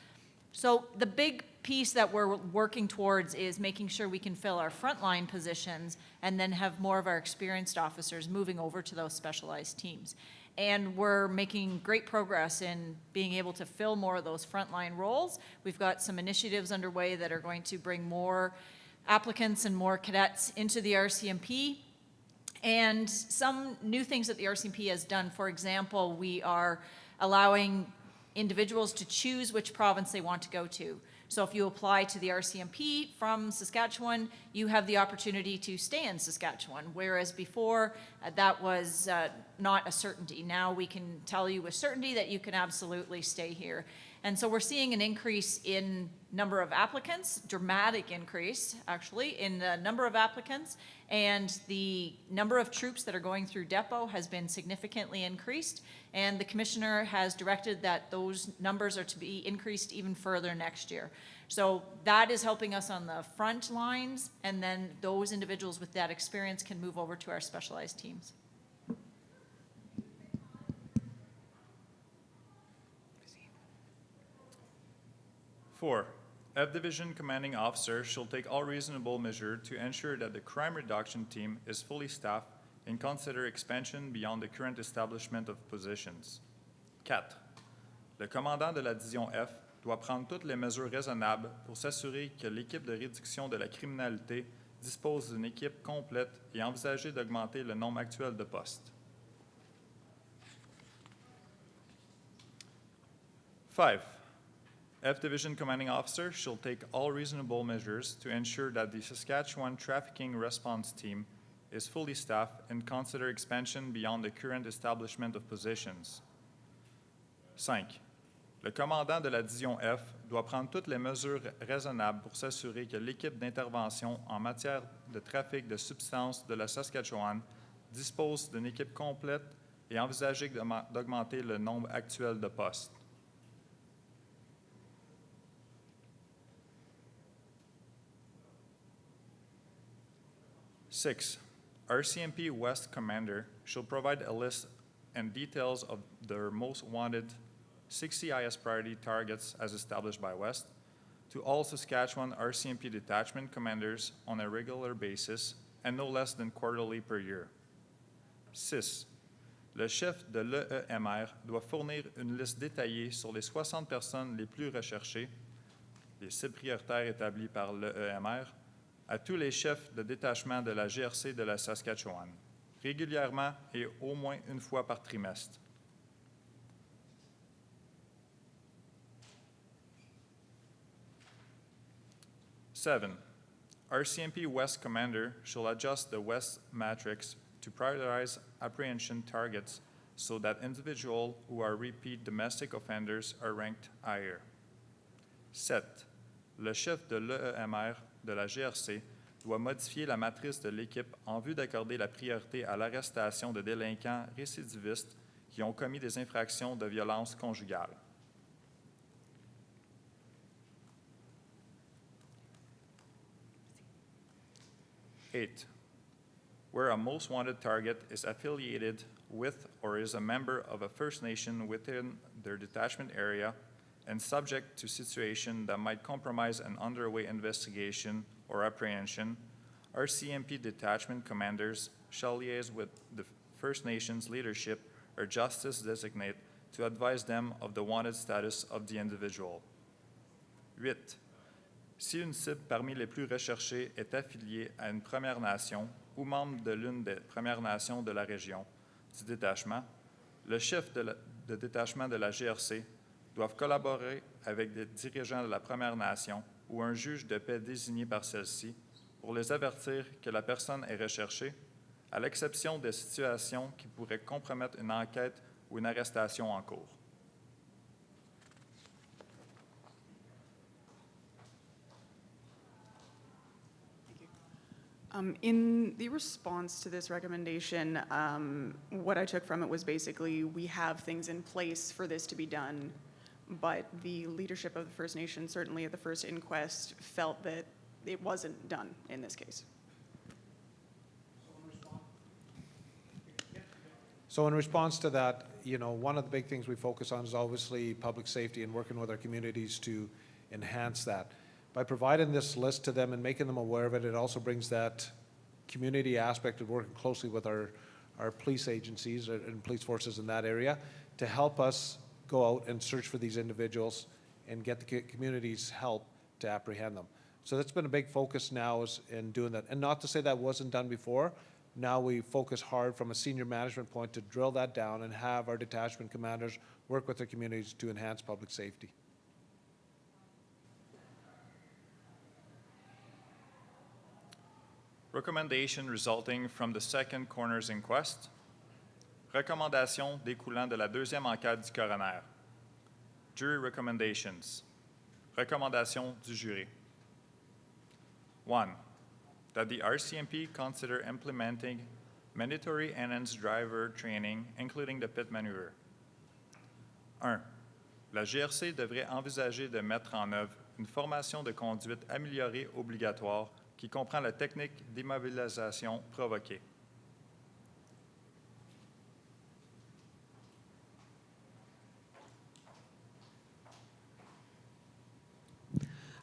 So the big piece that we're working towards is making sure we can fill our frontline positions and then have more of our experienced officers moving over to those specialized teams. And we're making great progress in being able to fill more of those frontline roles. We've got some initiatives underway that are going to bring more applicants and more cadets into the RCMP. And some new things that the RCMP has done. For example, we are allowing individuals to choose which province they want to go to. So if you apply to the RCMP from Saskatchewan, you have the opportunity to stay in Saskatchewan, whereas before that was not a certainty. Now we can tell you with certainty that you can absolutely stay here. And so we're seeing an increase in number of applicants, dramatic increase actually in the number of applicants, and the number of troops that are going through depot has been significantly increased, and the commissioner has directed that those numbers are to be increased even further next year. So that is helping us on the front lines, and then those individuals with that experience can move over to our specialized teams. Four, F Division Commanding Officer shall take all reasonable measure to ensure that the crime reduction team is fully staffed and consider expansion beyond the current establishment of positions. 4. Le commandant de la division F doit prendre toutes les mesures raisonnables pour s'assurer que l'équipe de réduction de la criminalité dispose d'une équipe complète et envisager d'augmenter le nombre actuel de postes. 5. F Division Commanding Officer shall take all reasonable measures to ensure that the Saskatchewan Trafficking Response Team is fully staffed and consider expansion beyond the current establishment of positions. 5. Le commandant de la division F doit prendre toutes les mesures raisonnables pour s'assurer que l'équipe d'intervention en matière de trafic de substances de la Saskatchewan dispose d'une équipe complète et envisager d'augmenter le nombre actuel de postes. 6. RCMP West Commander shall provide a list and details of their most wanted 60 highest priority targets as established by West to all Saskatchewan RCMP detachment commanders on a regular basis and no less than quarterly per year. 6. Le chef de l'EEMR doit fournir une liste détaillée sur les 60 personnes les plus recherchées, les cibles prioritaires établies par l'EEMR, à tous les chefs de détachement de la GRC de la Saskatchewan, régulièrement et au moins une fois par trimestre. 7. RCMP West Commander shall adjust the West matrix to prioritize apprehension targets so that individuals who are repeat domestic offenders are ranked higher. 7. Le chef de l'EEMR de la GRC doit modifier la matrice de l'équipe en vue d'accorder la priorité à l'arrestation de délinquants récidivistes qui ont commis des infractions de violence conjugale. 8. Where a most wanted target is affiliated with or is a member of a First Nation within their detachment area and subject to situation that might compromise an underway investigation or apprehension, RCMP detachment commanders shall liaise with the First Nations leadership or justice designate to advise them of the wanted status of the individual. 8. Si une cible parmi les plus recherchées est affiliée à une Première Nation ou membre de l'une des Premières Nations de la région du détachement, le chef de détachement de la GRC doivent collaborer avec des dirigeants de la Première Nation ou un juge de paix désigné par celle-ci pour les avertir que la personne est recherchée, à l'exception des situations qui pourraient compromettre une enquête ou une arrestation en cours. In the response to this recommendation, what I took from it was basically we have things in place for this to be done, but the leadership of the First Nation, certainly at the first inquest, felt that it wasn't done in this case. So in response to that, one of the big things we focus on is obviously public safety and working with our communities to enhance that. By providing this list to them and making them aware of it, it also brings that community aspect of working closely with our police agencies and police forces in that area to help us go out and search for these individuals and get the community's help to apprehend them. So that's been a big focus now is in doing that. And not to say that wasn't done before. Now we focus hard from a senior management point to drill that down and have our detachment commanders work with their communities to enhance public safety. Recommendation resulting from the second coroner's inquest. Recommandations découlant de la deuxième enquête du coroner. Jury recommendations. Recommandations du jury. 1. That the RCMP consider implementing mandatory enhanced driver training, including the pit maneuver. 1. La GRC devrait envisager de mettre en œuvre une formation de conduite améliorée obligatoire qui comprend la technique d'immobilisation provoquée.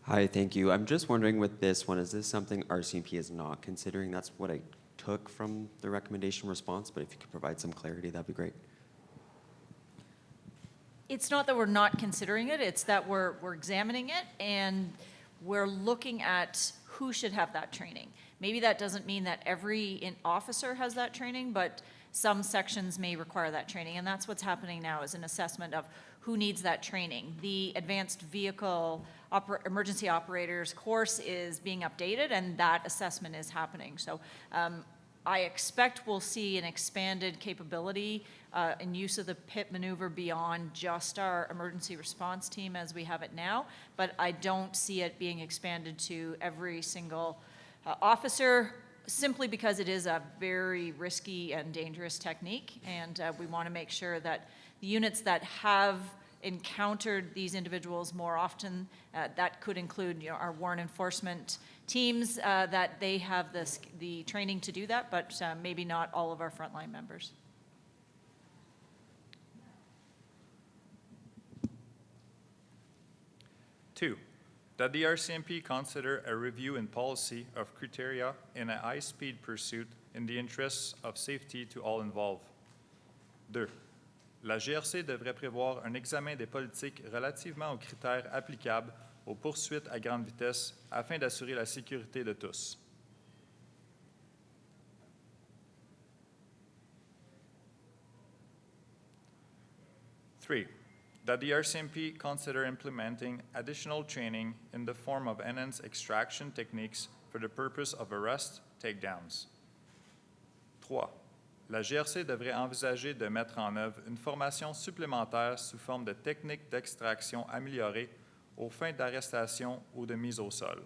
Hi, thank you. I'm just wondering with this one, is this something RCMP is not considering? That's what I took from the recommendation response, but if you could provide some clarity, that'd be great. It's not that we're not considering it, it's that we're examining it and we're looking at who should have that training. Maybe that doesn't mean that every officer has that training, but some sections may require that training, and that's what's happening now is an assessment of who needs that training. The advanced vehicle emergency operators course is being updated, and that assessment is happening. So I expect we'll see an expanded capability in use of the pit maneuver beyond just our emergency response team as we have it now, but I don't see it being expanded to every single officer simply because it is a very risky and dangerous technique, and we want to make sure that the units that have encountered these individuals more often, that could include our warrant enforcement teams, that they have the training to do that, but maybe not all of our frontline members. 2, that the RCMP consider a review in policy of criteria in a high-speed pursuit in the interests of safety to all involved. 2, la GRC devrait prévoir un examen des politiques relativement aux critères applicables aux poursuites à grande vitesse afin d'assurer la sécurité de tous. 3, that the RCMP consider implementing additional training in the form of enhanced extraction techniques for the purpose of arrest takedowns. 3, la GRC devrait envisager de mettre en œuvre une formation supplémentaire sous forme de techniques d'extraction améliorées aux fins d'arrestation ou de mise au sol.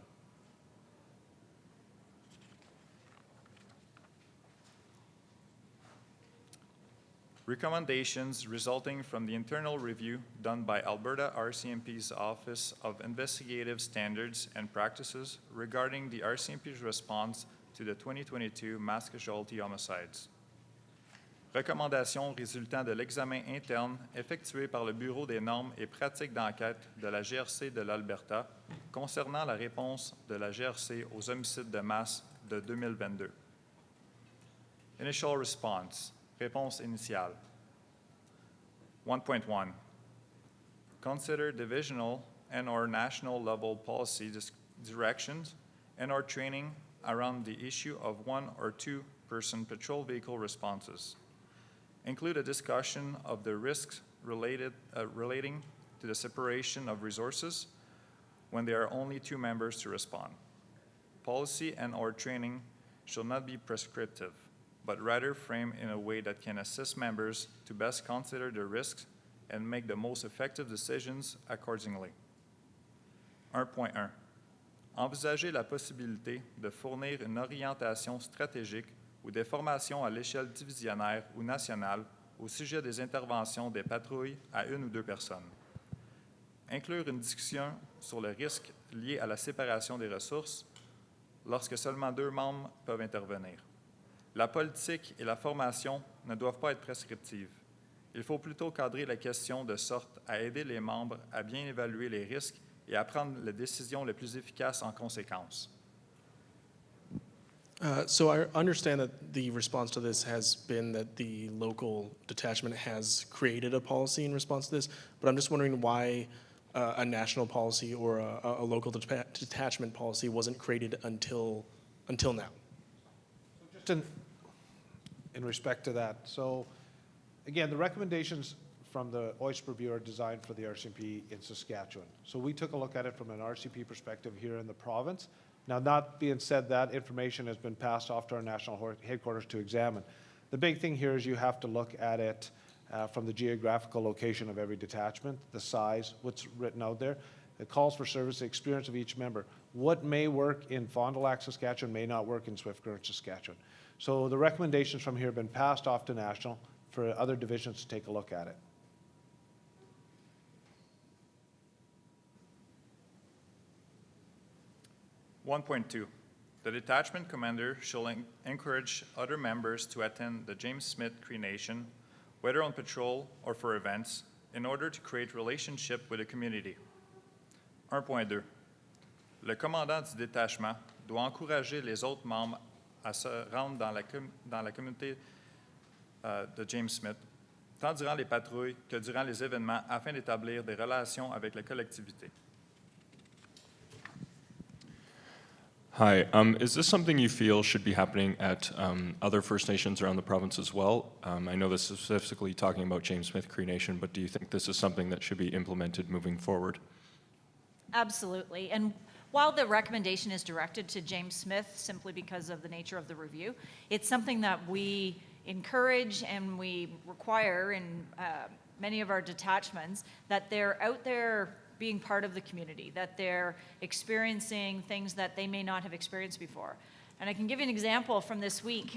Recommendations resulting from the internal review done by Alberta RCMP's Office of Investigative Standards and Practices regarding the RCMP's response to the 2022 mass casualty homicides. Recommandations résultant de l'examen interne effectué par le Bureau des normes et pratiques d'enquête de la GRC de l'Alberta concernant la réponse de la GRC aux homicides de masse de 2022. Initial response. Réponse initiale. 1.1. Consider divisional and/or national level policy directions and/or training around the issue of 1 or 2 person patrol vehicle responses. Include a discussion of the risks relating to the separation of resources when there are only 2 members to respond. Policy and/or training shall not be prescriptive, but rather framed in a way that can assist members to best consider the risks and make the most effective decisions accordingly. 1.1. Envisager la possibilité de fournir une orientation stratégique ou des formations à l'échelle divisionnaire ou nationale au sujet des interventions des patrouilles à 1 ou 2 personnes. Inclure une discussion sur le risque lié à la séparation des ressources lorsque seulement 2 membres peuvent intervenir. La politique et la formation ne doivent pas être prescriptives. Il faut plutôt cadrer la question de sorte à aider les membres à bien évaluer les risques et à prendre les décisions les plus efficaces en conséquence. So I understand that the response to this has been that the local detachment has created a policy in response to this, but I'm just wondering why a national policy or a local detachment policy wasn't created until now. Just in respect to that, so again, the recommendations from the OISP review are designed for the RCMP in Saskatchewan. So we took a look at it from an RCMP perspective here in the province. Now, that being said, that information has been passed off to our national headquarters to examine. The big thing here is you have to look at it from the geographical location of every detachment, the size, what's written out there, the calls for service, the experience of each member. What may work in Fond du Lac, Saskatchewan may not work in Swift Current, Saskatchewan. So the recommendations from here have been passed off to national for other divisions to take a look at it. (1.2) The detachment commander shall encourage other members to attend the James Smith Cree Nation, whether on patrol or for events, in order to create relationship with the community. 1.2. Le commandant du détachement doit encourager les autres membres à se rendre dans la communauté de James Smith, tant durant les patrouilles que durant les événements, afin d'établir des relations avec la collectivité. Hi, is this something you feel should be happening at other First Nations around the province as well? I know this is specifically talking about James Smith Cree Nation, but do you think this is something that should be implemented moving forward? Absolutely. And while the recommendation is directed to James Smith simply because of the nature of the review, it's something that we encourage and we require in many of our detachments, that they're out there being part of the community, that they're experiencing things that they may not have experienced before. And I can give you an example from this week.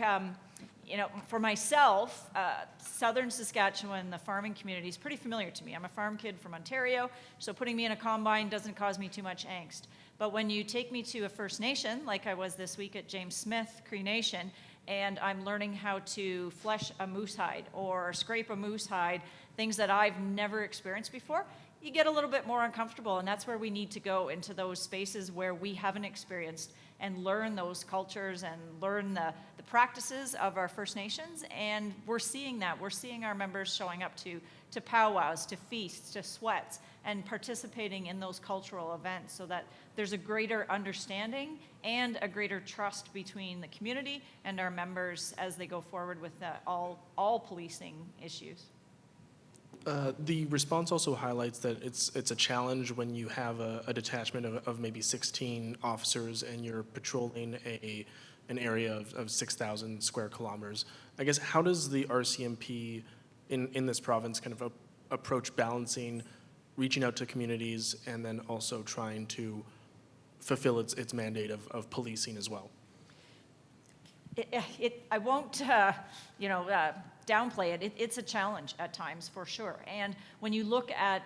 For myself, southern Saskatchewan, the farming community is pretty familiar to me. I'm a farm kid from Ontario, so putting me in a combine doesn't cause me too much angst. But when you take me to a First Nation, like I was this week at James Smith Cree Nation, and I'm learning how to flesh a moose hide or scrape a moose hide, things that I've never experienced before, you get a little bit more uncomfortable, and that's where we need to go, into those spaces where we haven't experienced, and learn those cultures and learn the practices of our First Nations. And we're seeing that. We're seeing our members showing up to powwows, to feasts, to sweats, and participating in those cultural events, so that there's a greater understanding and a greater trust between the community and our members as they go forward with all policing issues. The response also highlights that it's a challenge when you have a detachment of maybe 16 officers and you're patrolling an area of 6,000 square kilometers. I guess, how does the RCMP in this province kind of approach balancing reaching out to communities and then also trying to fulfill its mandate of policing as well? I won't, downplay it. It's a challenge at times, for sure. And when you look at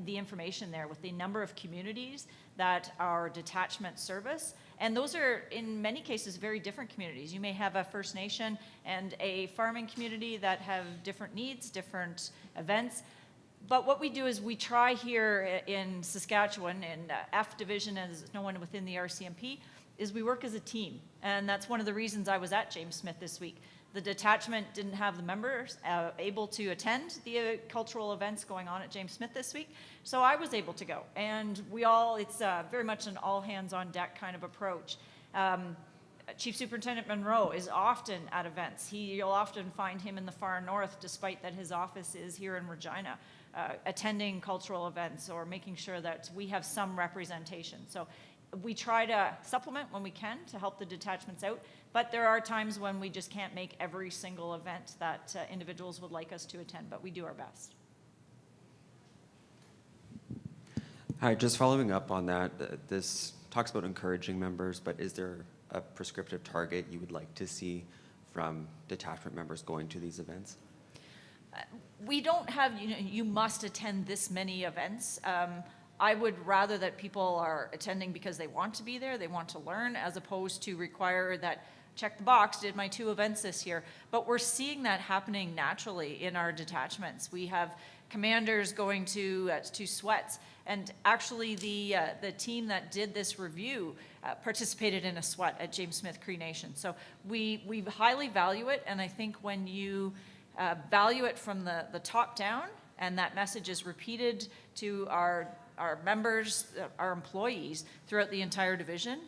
the information there with the number of communities that our detachment service, and those are in many cases very different communities. You may have a First Nation and a farming community that have different needs, different events. But what we do is we try here in Saskatchewan, in F Division, as it's known within the RCMP, is we work as a team. And that's one of the reasons I was at James Smith this week. The detachment didn't have the members able to attend the cultural events going on at James Smith this week, so I was able to go. And it's very much an all hands on deck kind of approach. Chief Superintendent Monroe is often at events. You'll often find him in the far north, despite that his office is here in Regina, attending cultural events or making sure that we have some representation. So we try to supplement when we can to help the detachments out, but there are times when we just can't make every single event that individuals would like us to attend, but we do our best. Hi, just following up on that, this talks about encouraging members, but is there a prescriptive target you would like to see from detachment members going to these events? We don't have, you must attend this many events. I would rather that people are attending because they want to be there, they want to learn, as opposed to require that, check the box, did my 2 events this year. But we're seeing that happening naturally in our detachments. We have commanders going to sweats, and actually the team that did this review participated in a sweat at James Smith Cree Nation. So we highly value it, and I think when you value it from the top down, and that message is repeated to our members, our employees throughout the entire division,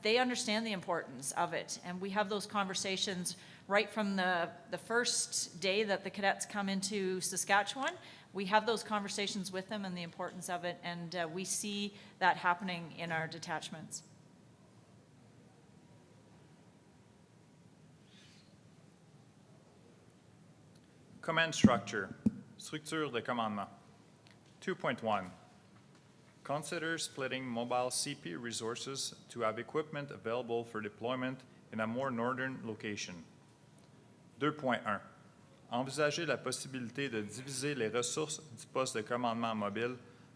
they understand the importance of it. And we have those conversations right from the first day that the cadets come into Saskatchewan. We have those conversations with them and the importance of it, and we see that happening in our detachments. Command structure, structure de commandement. 2.1. Consider splitting mobile CP resources to have equipment available for deployment in a more northern location. 2.1. Envisager la possibilité de diviser les ressources du poste de commandement mobile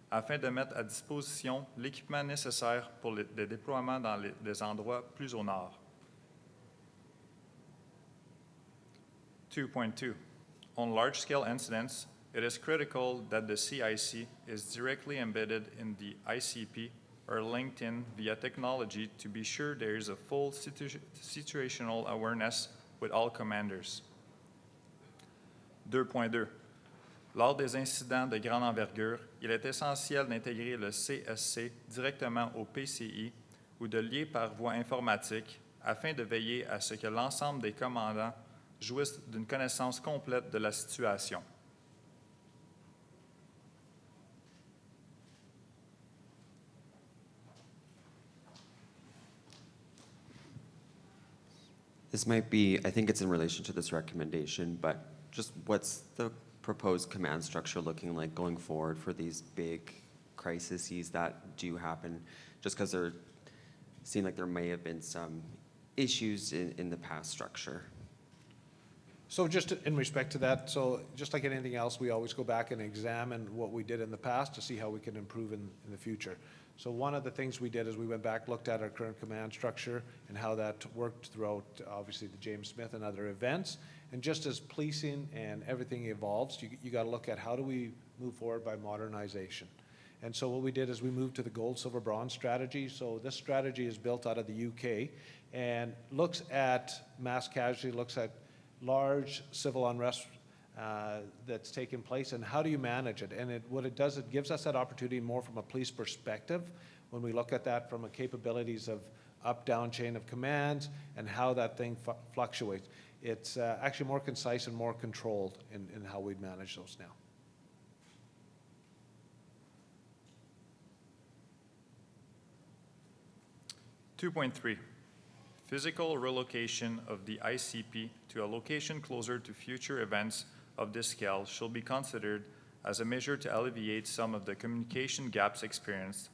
afin de mettre à disposition l'équipement nécessaire pour le déploiement dans des endroits plus au nord. 2.2. On large-scale incidents, it is critical that the CIC is directly embedded in the ICP or linked in via technology to be sure there is a full situational awareness with all commanders. 2.2. Lors des incidents de grande envergure, il est essentiel d'intégrer le CSC directement au PCI ou de lier par voie informatique afin de veiller à ce que l'ensemble des commandants jouissent d'une connaissance complète de la situation. This might be, I think it's in relation to this recommendation, but just what's the proposed command structure looking like going forward for these big crises that do happen? Just because there seem like there may have been some issues in the past structure. So just in respect to that, so just like anything else, we always go back and examine what we did in the past to see how we can improve in the future. So one of the things we did is we went back, looked at our current command structure and how that worked throughout, obviously, the James Smith and other events. And just as policing and everything evolves, you got to look at how do we move forward by modernization. And so what we did is we moved to the gold, silver, bronze strategy. So this strategy is built out of the UK and looks at mass casualty, looks at large civil unrest that's taken place, and how do you manage it? And what it does, it gives us that opportunity more from a police perspective when we look at that from a capabilities of up-down chain of commands and how that thing fluctuates. It's actually more concise and more controlled in how we manage those now. Two point three, physical relocation of the ICP to a location closer to future events of this scale shall be considered as a measure to alleviate some of the communication gaps experienced.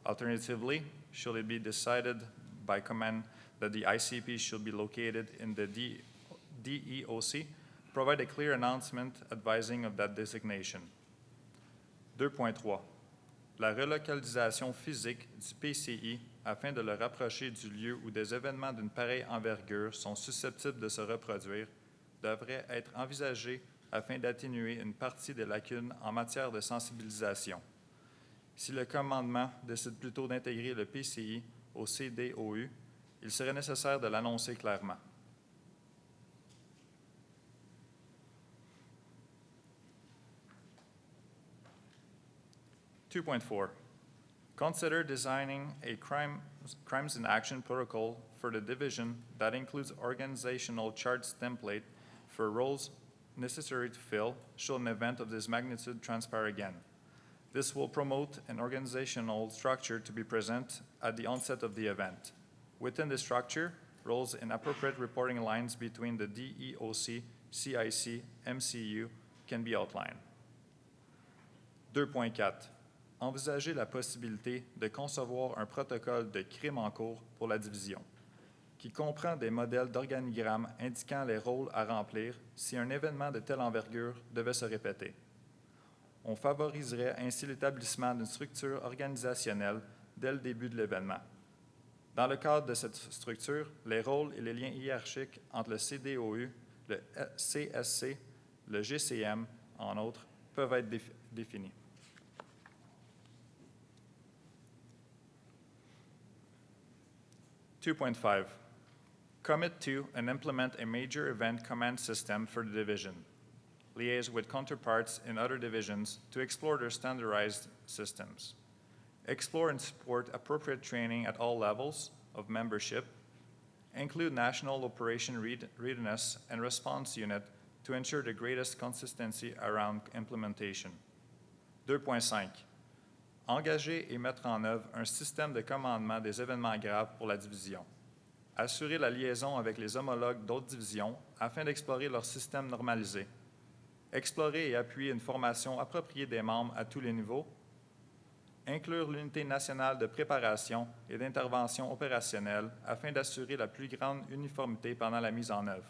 Alternatively, should it be decided by command that the ICP should be located in the DEOC, provide a clear announcement advising of that designation. 2.3. La relocalisation physique du PCI afin de le rapprocher du lieu où des événements d'une pareille envergure sont susceptibles de se reproduire devrait être envisagée afin d'atténuer une partie des lacunes en matière de sensibilisation. Si le commandement décide plutôt d'intégrer le PCI au CDOU, il serait nécessaire de l'annoncer clairement. Two point four. Consider designing a crimes in action protocol for the division that includes organizational charts template for roles necessary to fill should an event of this magnitude transpire again. This will promote an organizational structure to be present at the onset of the event. Within the structure, roles and appropriate reporting lines between the DEOC, CIC, MCU can be outlined. 2.4. Envisager la possibilité de concevoir un protocole de crime en cours pour la division, qui comprend des modèles d'organigrammes indiquant les rôles à remplir si un événement de telle envergure devait se répéter. On favoriserait ainsi l'établissement d'une structure organisationnelle dès le début de l'événement. Dans le cadre de cette structure, les rôles et les liens hiérarchiques entre le CDOU, le CSC, le GCM, en autres, peuvent être définis. 2.5. Commit to and implement a major event command system for the division. Liaise with counterparts in other divisions to explore their standardized systems. Explore and support appropriate training at all levels of membership. Include national operation readiness and response unit to ensure the greatest consistency around implementation. 2.5. Engager et mettre en œuvre un système de commandement des événements graves pour la division. Assurer la liaison avec les homologues d'autres divisions afin d'explorer leur système normalisé. Explorer et appuyer une formation appropriée des membres à tous les niveaux. Inclure l'unité nationale de préparation et d'intervention opérationnelle afin d'assurer la plus grande uniformité pendant la mise en œuvre.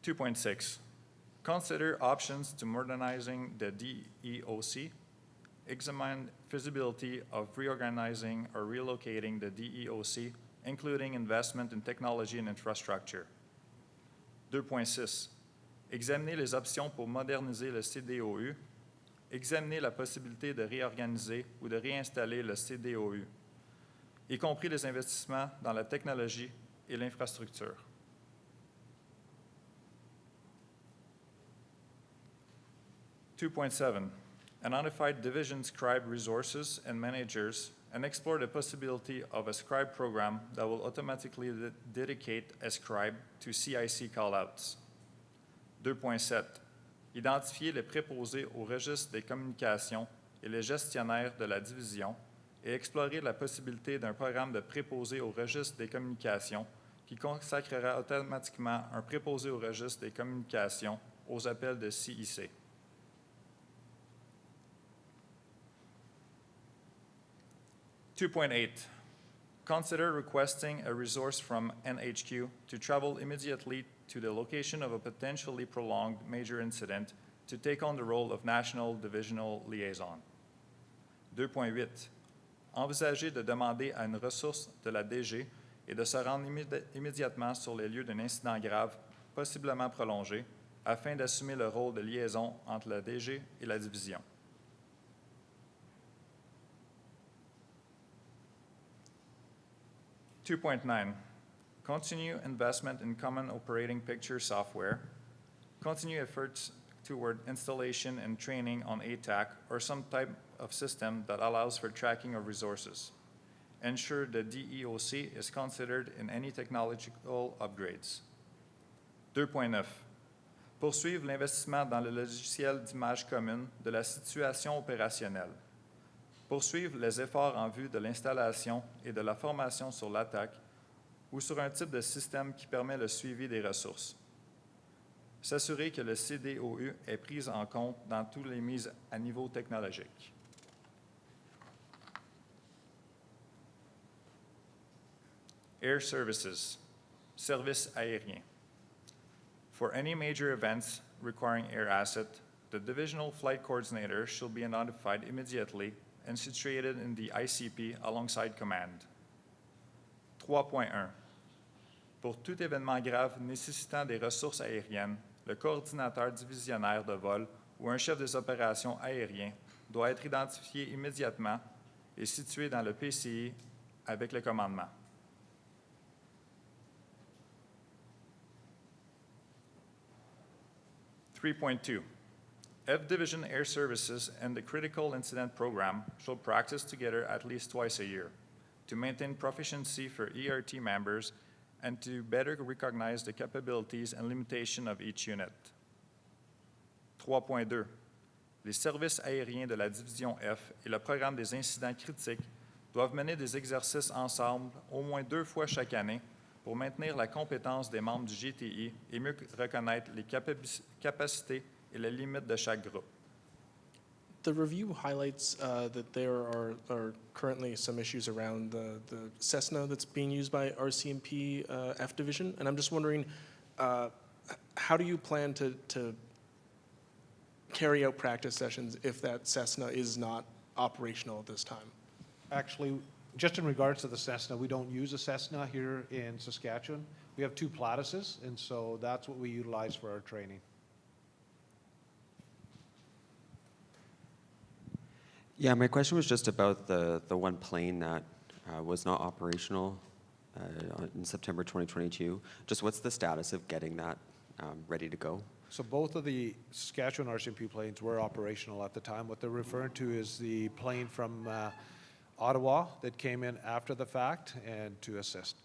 2.6. Consider options to modernizing the DEOC. Examine feasibility of reorganizing or relocating the DEOC, including investment in technology and infrastructure. 2.6. Examiner les options pour moderniser le CDOU. Examiner la possibilité de réorganiser ou de réinstaller le CDOU, y compris les investissements dans la technologie et l'infrastructure. 2.7. Identify division scribe resources and managers and explore the possibility of a scribe program that will automatically dedicate a scribe to CIC callouts. 2.7. Identifier les préposés au registre des communications et les gestionnaires de la division et explorer la possibilité d'un programme de préposés au registre des communications qui consacrera automatiquement un préposé au registre des communications aux appels de CIC. 2.8. Consider requesting a resource from NHQ to travel immediately to the location of a potentially prolonged major incident to take on the role of National Divisional Liaison. 2.8. Envisager de demander à une ressource de la DG et de se rendre immédiatement sur les lieux d'un incident grave, possiblement prolongé, afin d'assumer le rôle de liaison entre la DG et la division. (2.9) Continue investment in common operating picture software. Continue efforts toward installation and training on ATAC or some type of system that allows for tracking of resources. Ensure the DEOC is considered in any technological upgrades. 2.9. Poursuivre l'investissement dans le logiciel d'image commune de la situation opérationnelle. Poursuivre les efforts en vue de l'installation et de la formation sur l'attaque ou sur un type de système qui permet le suivi des ressources. S'assurer que le CDOU est pris en compte dans toutes les mises à niveau technologique. Air Services, services aériens. For any major events requiring air asset, the Divisional Flight Coordinator shall be notified immediately and situated in the ICP alongside command. 3.1. Pour tout événement grave nécessitant des ressources aériennes, le coordinateur divisionnaire de vol ou un chef des opérations aériens doit être identifié immédiatement et situé dans le PCI avec le commandement. (3.2) F Division Air Services and the Critical Incident Program shall practice together at least twice a year to maintain proficiency for ERT members and to better recognize the capabilities and limitations of each unit. 3.2. Les services aériens de la Division F et le programme des incidents critiques doivent mener des exercices ensemble au moins 2 fois chaque année pour maintenir la compétence des membres du GTI et mieux reconnaître les capacités et les limites de chaque groupe. The review highlights that there are currently some issues around the Cessna that's being used by RCMP F Division, and I'm just wondering, how do you plan to carry out practice sessions if that Cessna is not operational at this time? Actually, just in regards to the Cessna, we don't use a Cessna here in Saskatchewan. We have 2 Platuses, and so that's what we utilize for our training. Yeah, my question was just about the one plane that was not operational in September 2022. Just what's the status of getting that ready to go? So both of the Saskatchewan RCMP planes were operational at the time. What they're referring to is the plane from Ottawa that came in after the fact and to assist.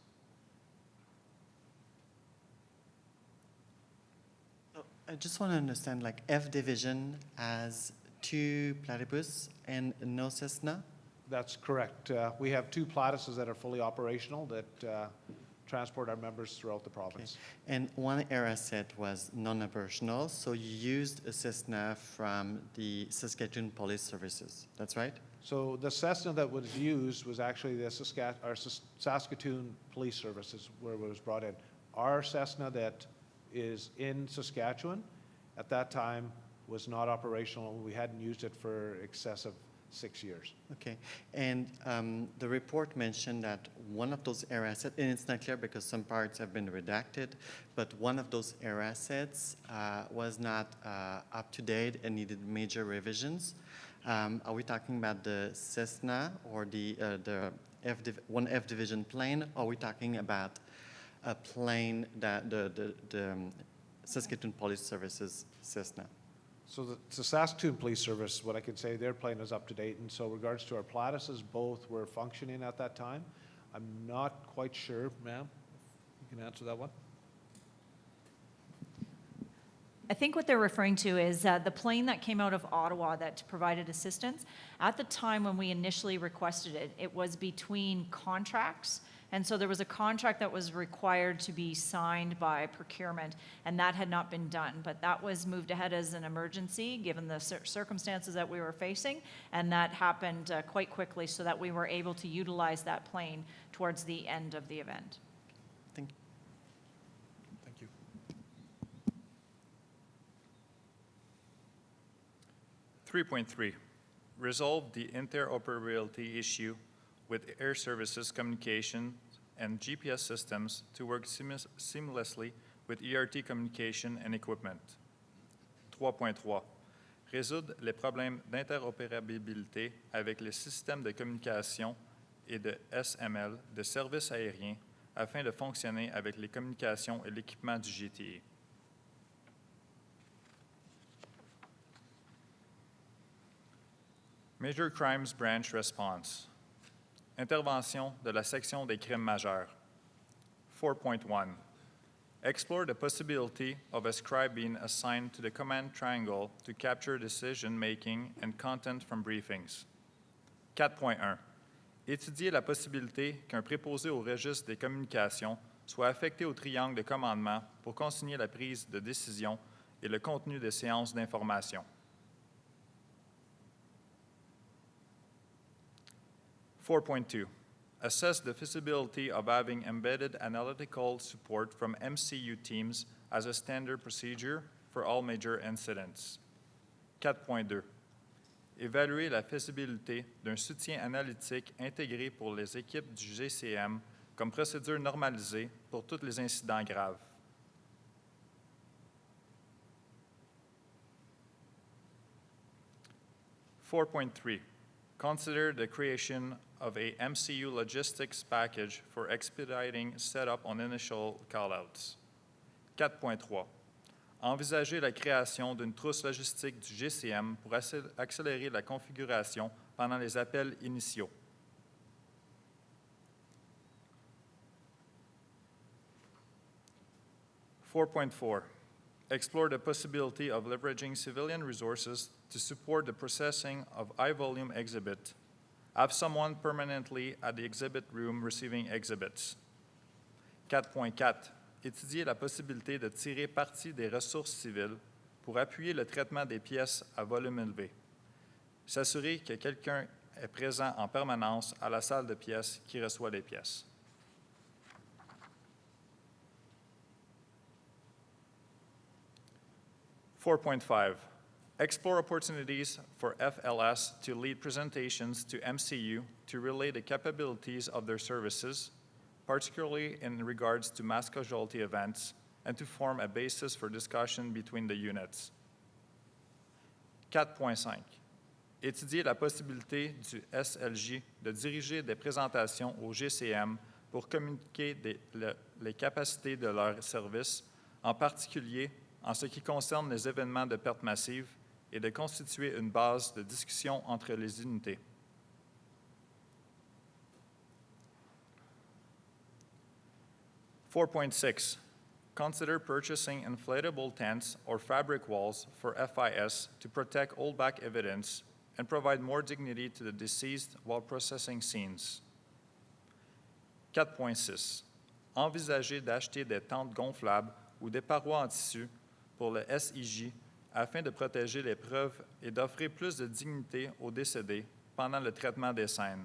I just want to understand, like F Division has 2 platypus and no Cessna? That's correct. We have 2 Platuses that are fully operational that transport our members throughout the province. Okay. And one air asset was non-operational, so you used a Cessna from the Saskatchewan Police Services. That's right? So the Cessna that was used was actually the Saskatoon Police Services where it was brought in. Our Cessna that is in Saskatchewan at that time was not operational. We hadn't used it for excess of 6 years. Okay. And the report mentioned that one of those air assets, and it's not clear because some parts have been redacted, but one of those air assets was not up to date and needed major revisions. Are we talking about the Cessna or the one F Division plane? Or are we talking about a plane that the Saskatoon Police Services Cessna? So the Saskatoon Police Service, what I can say, their plane is up to date, and so regards to our Platuses, both were functioning at that time. I'm not quite sure, ma'am, if you can answer that one. I think what they're referring to is the plane that came out of Ottawa that provided assistance. At the time when we initially requested it, it was between contracts. And so there was a contract that was required to be signed by procurement, and that had not been done. But that was moved ahead as an emergency, given the circumstances that we were facing, and that happened quite quickly so that we were able to utilize that plane towards the end of the event. Thank you. Thank you. 3.3, resolve the interoperability issue with air services communication and GPS systems to work seamlessly with ERT communication and equipment. 3.3, résoudre les problèmes d'interopérabilité avec les systèmes de communication et de SML de services aériens afin de fonctionner avec les communications et l'équipement du GTA. Major Crimes Branch Response. Intervention de la section des crimes majeurs. 4.1. Explore the possibility of a scribe being assigned to the command triangle to capture decision-making and content from briefings. 4.1. Étudier la possibilité qu'un préposé au registre des communications soit affecté au triangle de commandement pour consigner la prise de décision et le contenu des séances d'information. 4.2. Assess the feasibility of having embedded analytical support from MCU teams as a standard procedure for all major incidents. 4.2. Évaluer la faisabilité d'un soutien analytique intégré pour les équipes du GCM comme procédure normalisée pour tous les incidents graves. 4.3. Consider the creation of a MCU logistics package for expediting setup on initial callouts. 4.3. Envisager la création d'une trousse logistique du GCM pour accélérer la configuration pendant les appels initiaux. 4.4. Explore the possibility of leveraging civilian resources to support the processing of high-volume exhibit. Have someone permanently at the exhibit room receiving exhibits. 4.4. Étudier la possibilité de tirer parti des ressources civiles pour appuyer le traitement des pièces à volume élevé. S'assurer que quelqu'un est présent en permanence à la salle de pièces qui reçoit les pièces. 4.5. Explore opportunities for FLS to lead presentations to MCU to relay the capabilities of their services, particularly in regards to mass casualty events, and to form a basis for discussion between the units. 4.5. Étudier la possibilité du SLJ de diriger des présentations au GCM pour communiquer les capacités de leurs services, en particulier en ce qui concerne les événements de perte massive, et de constituer une base de discussion entre les unités. 4.6. Consider purchasing inflatable tents or fabric walls for FIS to protect holdback evidence and provide more dignity to the deceased while processing scenes. 4.6. Envisager d'acheter des tentes gonflables ou des parois en tissu pour le SIJ afin de protéger les preuves et d'offrir plus de dignité aux décédés pendant le traitement des scènes.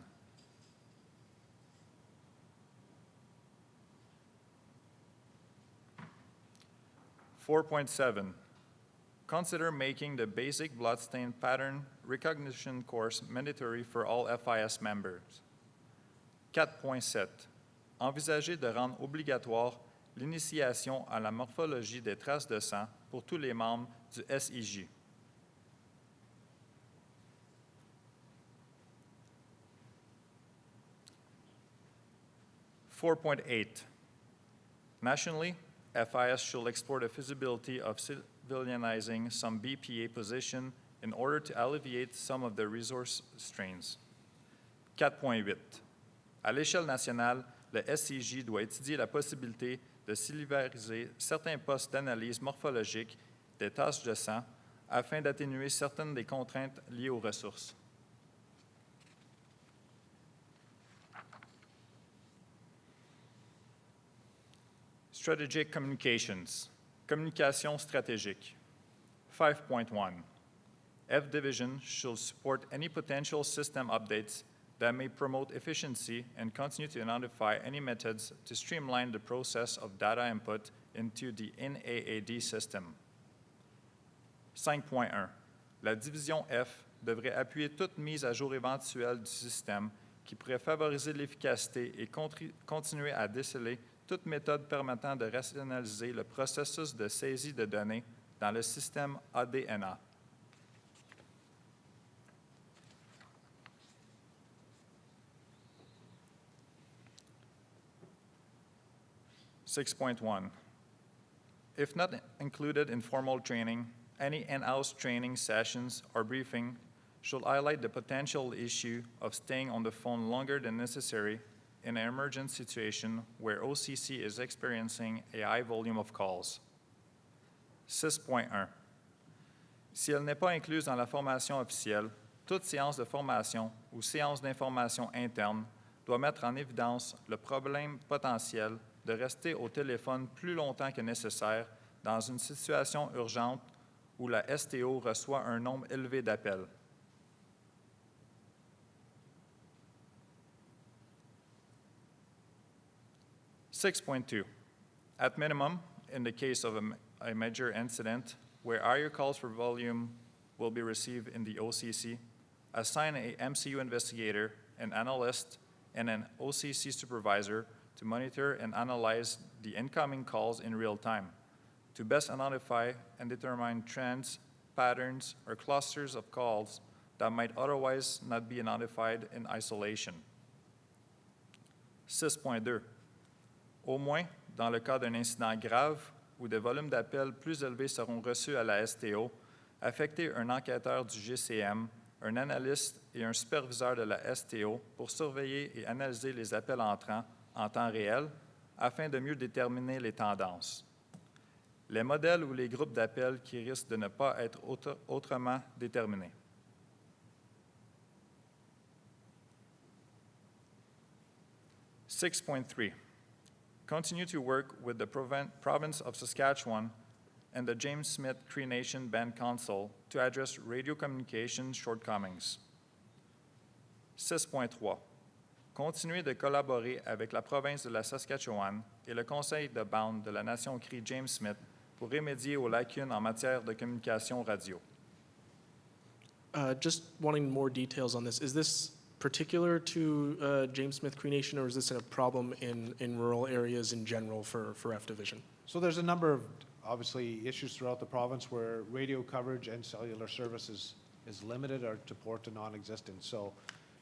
4.7. Consider making the basic bloodstain pattern recognition course mandatory for all FIS members. 4.7. Envisager de rendre obligatoire l'initiation à la morphologie des traces de sang pour tous les membres du SIJ. 4.8. Nationally, FIS should explore the feasibility of civilianizing some BPA position in order to alleviate some of the resource strains. 4.8. À l'échelle nationale, le SIJ doit étudier la possibilité de civiliser certains postes d'analyse morphologique des taches de sang afin d'atténuer certaines des contraintes liées aux ressources. Strategic Communications. Communication stratégique. 5.1. F Division should support any potential system updates that may promote efficiency and continue to identify any methods to streamline the process of data input into the NAAD system. 5.1. La division F devrait appuyer toute mise à jour éventuelle du système qui pourrait favoriser l'efficacité et continuer à déceler toute méthode permettant de rationaliser le processus de saisie de données dans le système ADNA. (6.1) If not included in formal training, any in-house training sessions or briefing should highlight the potential issue of staying on the phone longer than necessary in an emergent situation where OCC is experiencing a high volume of calls. 6.1. Si elle n'est pas incluse dans la formation officielle, toute séance de formation ou séance d'information interne doit mettre en évidence le problème potentiel de rester au téléphone plus longtemps que nécessaire dans une situation urgente où la STO reçoit un nombre élevé d'appels. (6.2) At minimum, in the case of a major incident where higher calls for volume will be received in the OCC, assign a MCU investigator, an analyst, and an OCC supervisor to monitor and analyze the incoming calls in real time to best identify and determine trends, patterns, or clusters of calls that might otherwise not be identified in isolation. 6.2. Au moins, dans le cas d'un incident grave où des volumes d'appels plus élevés seront reçus à la STO, affecter un enquêteur du GCM, un analyste et un superviseur de la STO pour surveiller et analyser les appels entrants en temps réel afin de mieux déterminer les tendances. Les modèles ou les groupes d'appels qui risquent de ne pas être autrement déterminés. (6.3) Continue to work with the province of Saskatchewan and the James Smith Cree Nation Band Council to address radio communication shortcomings. 6.3. Continuez de collaborer avec la province de la Saskatchewan et le conseil de bande de la nation crie James Smith pour remédier aux lacunes en matière de communication radio. Just wanting more details on this. Is this particular to James Smith Cree Nation, or is this a problem in rural areas in general for F Division? So there's a number of, obviously, issues throughout the province where radio coverage and cellular services is limited or to poor to non-existent. So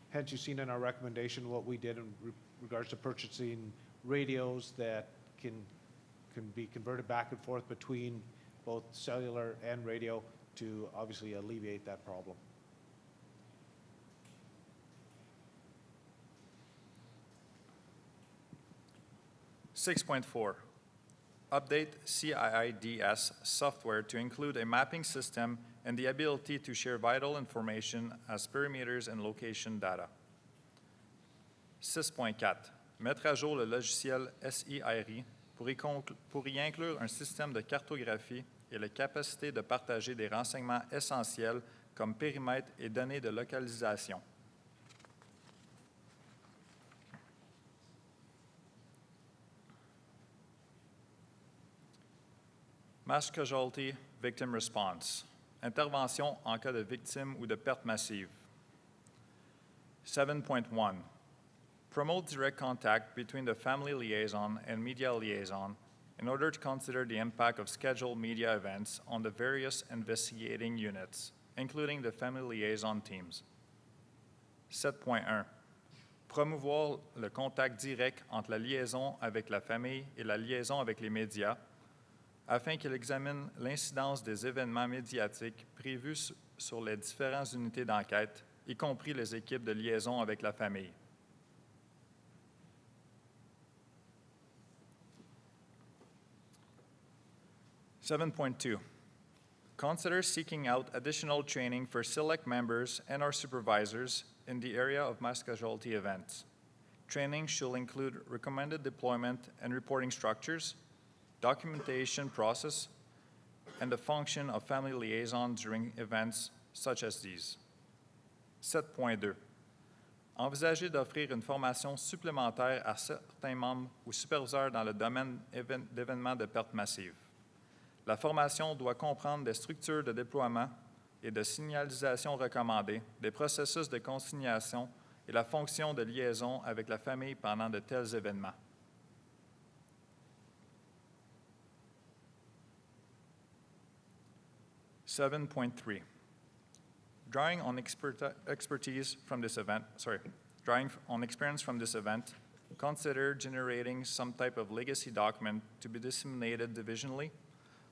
hence you've seen in our recommendation what we did in regards to purchasing radios that can be converted back and forth between both cellular and radio to obviously alleviate that problem. (6.4) Update CIIDS software to include a mapping system and the ability to share vital information as perimeters and location data. 6.4 Mettre à jour le logiciel SIRI pour y inclure un système de cartographie et la capacité de partager des renseignements essentiels comme périmètre et données de localisation. Mass casualty victim response. Intervention en cas de victime ou de perte massive. 7.1 Promote direct contact between the family liaison and media liaison in order to consider the impact of scheduled media events on the various investigating units, including the family liaison teams. 7.1 Promouvoir le contact direct entre la liaison avec la famille et la liaison avec les médias afin qu'il examine l'incidence des événements médiatiques prévus sur les différentes unités d'enquête, y compris les équipes de liaison avec la famille. (7.2) Consider seeking out additional training for select members and/or supervisors in the area of mass casualty events. Training should include recommended deployment and reporting structures, documentation process, and the function of family liaison during events such as these. 7.2 Envisager d'offrir une formation supplémentaire à certains membres ou superviseurs dans le domaine d'événements de perte massive. La formation doit comprendre des structures de déploiement, et de signalisation recommandée, des processus de consignation et la fonction de liaison avec la famille pendant de tels événements. (7.3) Drawing on experience from this event, consider generating some type of legacy document to be disseminated divisionally,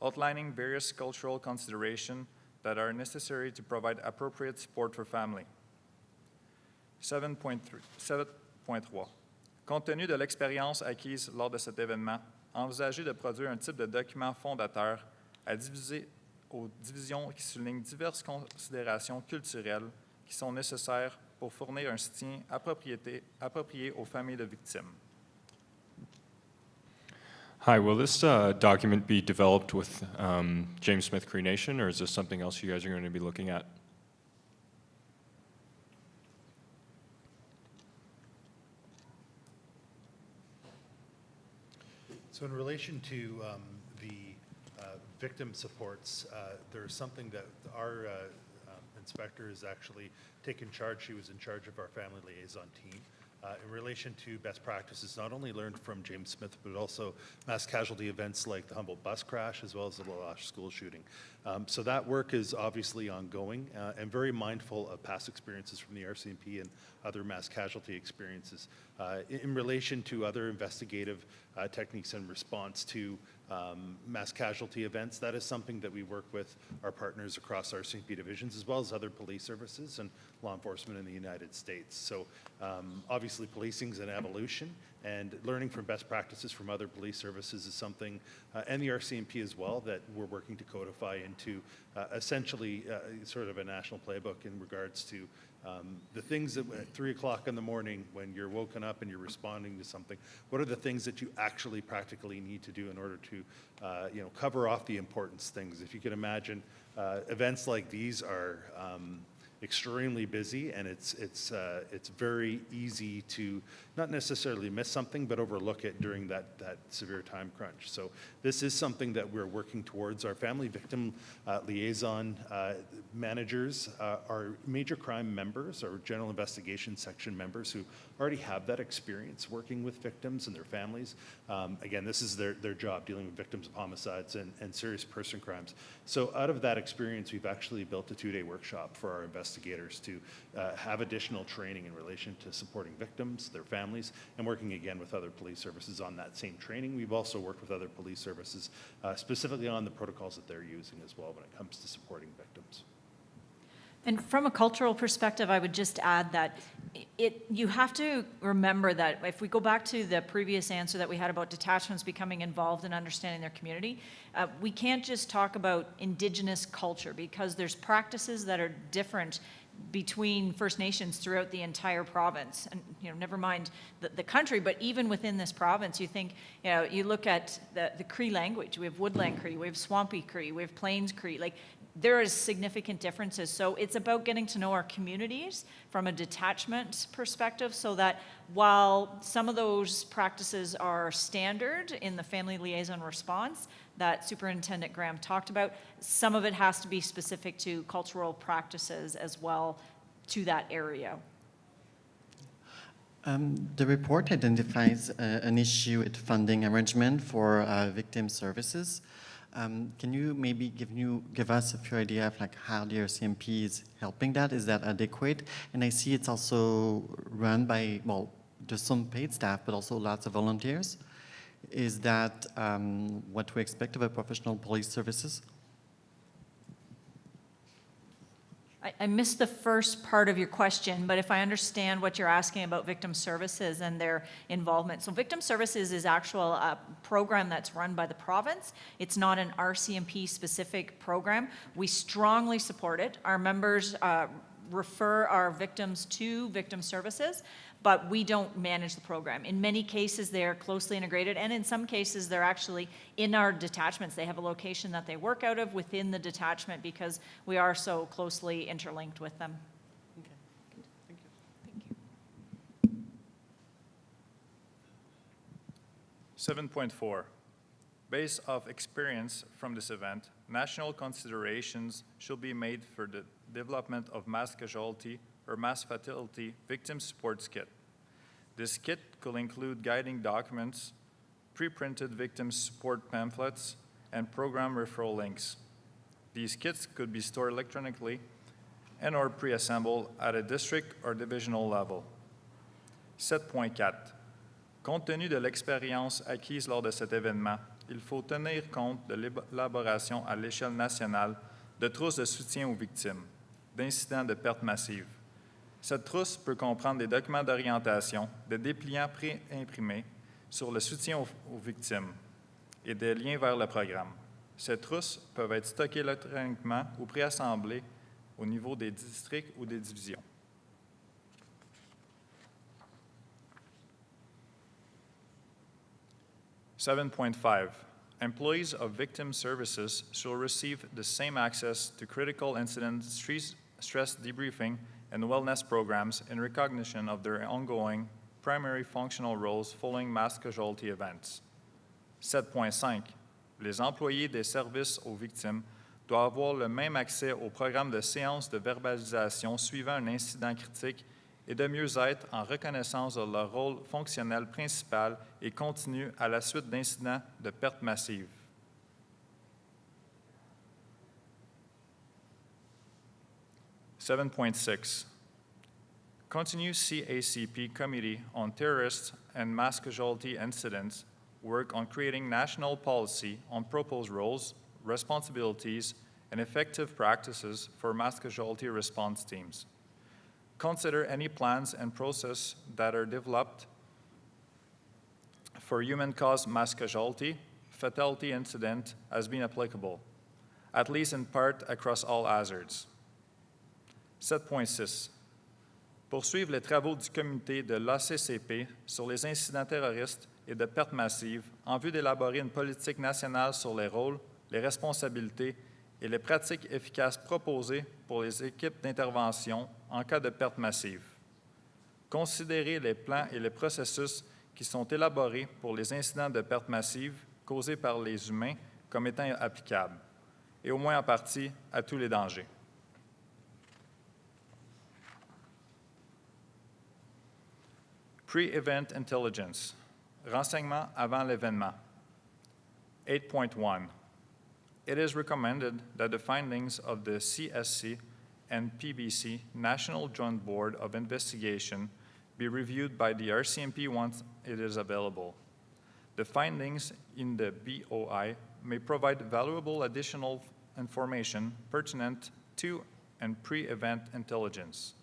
outlining various cultural considerations that are necessary to provide appropriate support for family. 7.3. Compte tenu de l'expérience acquise lors de cet événement, envisagez de produire un type de document fondateur à diviser aux divisions qui soulignent diverses considérations culturelles qui sont nécessaires pour fournir un soutien approprié aux familles de victimes. Hi, will this document be developed with James Smith Cree Nation, or is this something else you guys are going to be looking at? So in relation to the victim supports, there's something that our inspector has actually taken charge. She was in charge of our family liaison team. In relation to best practices, not only learned from James Smith, but also mass casualty events like the Humboldt bus crash, as well as the Lalash school shooting. So that work is obviously ongoing and very mindful of past experiences from the RCMP and other mass casualty experiences. In relation to other investigative techniques in response to mass casualty events, that is something that we work with our partners across RCMP divisions, as well as other police services and law enforcement in the United States. So obviously policing is an evolution, and learning from best practices from other police services is something, and the RCMP as well, that we're working to codify into essentially sort of a national playbook in regards to the things that at 3 o'clock in the morning when you're woken up and you're responding to something, what are the things that you actually practically need to do in order to cover off the important things? If you can imagine, events like these are extremely busy, and it's very easy to not necessarily miss something, but overlook it during that severe time crunch. So this is something that we're working towards. Our family victim liaison managers are major crime members or general investigation section members who already have that experience working with victims and their families. Again, this is their job, dealing with victims of homicides and serious person crimes. So out of that experience, we've actually built a 2-day workshop for our investigators to have additional training in relation to supporting victims, their families, and working again with other police services on that same training. We've also worked with other police services specifically on the protocols that they're using as well when it comes to supporting victims. And from a cultural perspective, I would just add that you have to remember that if we go back to the previous answer that we had about detachments becoming involved in understanding their community, we can't just talk about Indigenous culture, because there's practices that are different between First Nations throughout the entire province, and never mind the country, but even within this province, you think, you look at the Cree language. We have Woodland Cree, we have Swampy Cree, we have Plains Cree. Like, there is significant differences. So it's about getting to know our communities from a detachment perspective, so that while some of those practices are standard in the family liaison response that Superintendent Graham talked about, some of it has to be specific to cultural practices as well to that area. The report identifies an issue with funding arrangement for victim services. Can you maybe give us a few idea of how the RCMP is helping that? Is that adequate? And I see it's also run by, there's some paid staff, but also lots of volunteers. Is that what we expect of a professional police services? I missed the first part of your question, but if I understand what you're asking about victim services and their involvement. So victim services is actual program that's run by the province. It's not an RCMP specific program. We strongly support it. Our members refer our victims to victim services, but we don't manage the program. In many cases, they're closely integrated, and in some cases, they're actually in our detachments. They have a location that they work out of within the detachment because we are so closely interlinked with them. Okay, thank you. Thank you. 7.4. Based off experience from this event, national considerations should be made for the development of mass casualty or mass fatality victim support kit. This kit could include guiding documents, pre-printed victim support pamphlets, and program referral links. These kits could be stored electronically and/or pre-assembled at a district or divisional level. 7.4. Compte tenu de l'expérience acquise lors de cet événement, il faut tenir compte de l'élaboration à l'échelle nationale de trousses de soutien aux victimes d'incidents de pertes massives. Cette trousse peut comprendre des documents d'orientation, des dépliants pré-imprimés sur le soutien aux victimes et des liens vers le programme. Ces trousses peuvent être stockées électroniquement ou préassemblées au niveau des districts ou des divisions. (7.5) Employees of victim services shall receive the same access to critical incident stress debriefing and wellness programs in recognition of their ongoing primary functional roles following mass casualty events. 7.5. Les employés des services aux victimes doivent avoir le même accès au programme de séances de verbalisation suivant un incident critique et de mieux-être en reconnaissance de leur rôle fonctionnel principal et continu à la suite d'incidents de pertes massives. (7.6) Continue CACP Committee on Terrorist and Mass Casualty Incidents work on creating national policy on proposed roles, responsibilities, and effective practices for mass casualty response teams. Consider any plans and process that are developed for human-caused mass casualty, fatality incident as being applicable, at least in part across all hazards. 7.6. Poursuivre les travaux du comité de l'ACCP sur les incidents terroristes et de pertes massives en vue d'élaborer une politique nationale sur les rôles, les responsabilités et les pratiques efficaces proposées pour les équipes d'intervention en cas de pertes massives. Considérer les plans et les processus qui sont élaborés pour les incidents de pertes massives causés par les humains comme étant applicables, et au moins en partie à tous les dangers. Pre-event intelligence. Renseignements avant l'événement. 8.1. It is recommended that the findings of the CSC and PBC National Joint Board of Investigation be reviewed by the RCMP once it is available. The findings in the BOI may provide valuable additional information pertinent to and pre-event intelligence.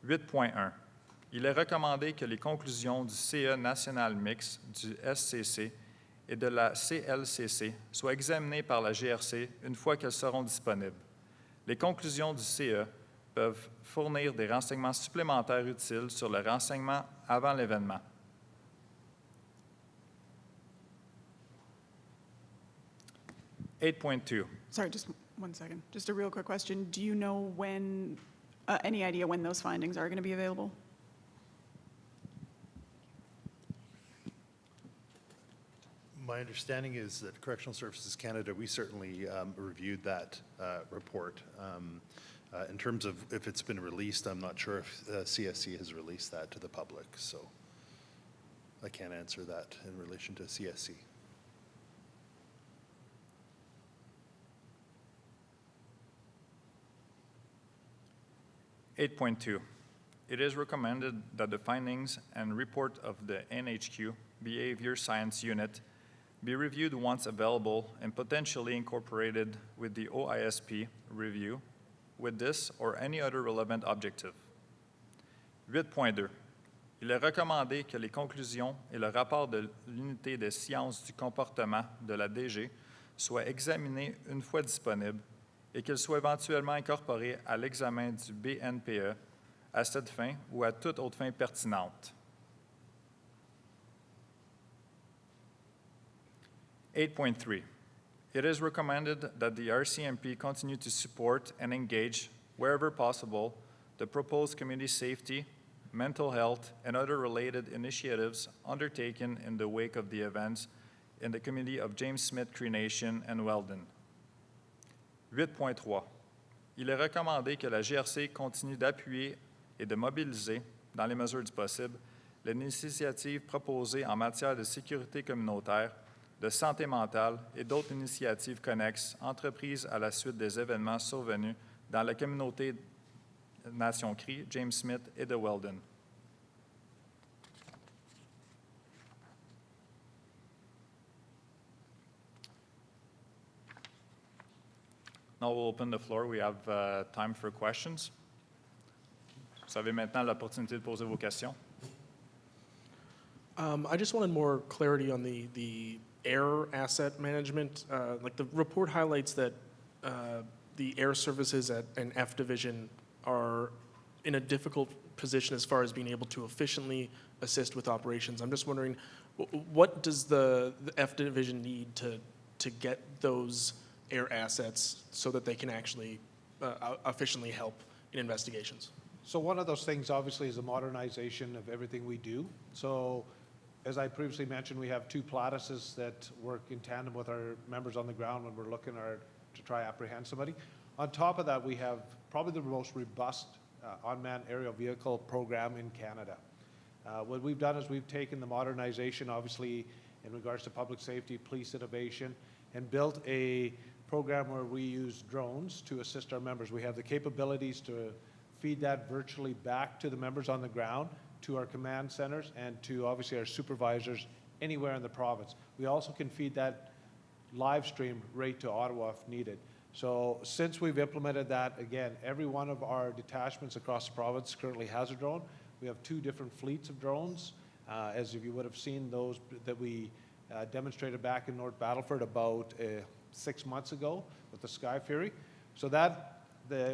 8.1. Il est recommandé que les conclusions du CE national mixte, du SCC et de la CLCC soient examinées par la GRC une fois qu'elles seront disponibles. Les conclusions du CE peuvent fournir des renseignements supplémentaires utiles sur le renseignement avant l'événement. (8.2) Sorry, just 1 second. Just a real quick question. Do you know when, any idea when those findings are going to be available? My understanding is that Correctional Services Canada, we certainly reviewed that report. In terms of if it's been released, I'm not sure if CSC has released that to the public, so I can't answer that in relation to CSC. (8.2) It is recommended that the findings and report of the NHQ Behavior Science Unit be reviewed once available and potentially incorporated with the OISP review with this or any other relevant objective. 8.2. Il est recommandé que les conclusions et le rapport de l'unité des sciences du comportement de la DG soient examinés une fois disponibles et qu'ils soient éventuellement incorporés à l'examen du BNPE à cette fin ou à toute autre fin pertinente. 8.3. It is recommended that the RCMP continue to support and engage, wherever possible, the proposed community safety, mental health, and other related initiatives undertaken in the wake of the events in the community of James Smith Cree Nation and Weldon. 8.3. Il est recommandé que la GRC continue d'appuyer et de mobiliser, dans les mesures du possible, les initiatives proposées en matière de sécurité communautaire, de santé mentale et d'autres initiatives connexes entreprises à la suite des événements survenus dans la communauté Nation Crie, James Smith et de Weldon. Now we'll open the floor. We have time for questions. Vous avez maintenant l'opportunité de poser vos questions. I just wanted more clarity on the air asset management. Like the report highlights that the air services at an F division are in a difficult position as far as being able to efficiently assist with operations. I'm just wondering, what does the F division need to get those air assets so that they can actually efficiently help in investigations? So one of those things obviously is a modernization of everything we do. So as I previously mentioned, we have 2 Platuses that work in tandem with our members on the ground when we're looking to try apprehend somebody. On top of that, we have probably the most robust unmanned aerial vehicle program in Canada. What we've done is we've taken the modernization, obviously, in regards to public safety, police innovation, and built a program where we use drones to assist our members. We have the capabilities to feed that virtually back to the members on the ground, to our command centers, and to obviously our supervisors anywhere in the province. We also can feed that live stream right to Ottawa if needed. So since we've implemented that, again, every one of our detachments across the province currently has a drone. We have 2 different fleets of drones, as if you would have seen those that we demonstrated back in North Battleford about 6 months ago with the Sky Fury. So that,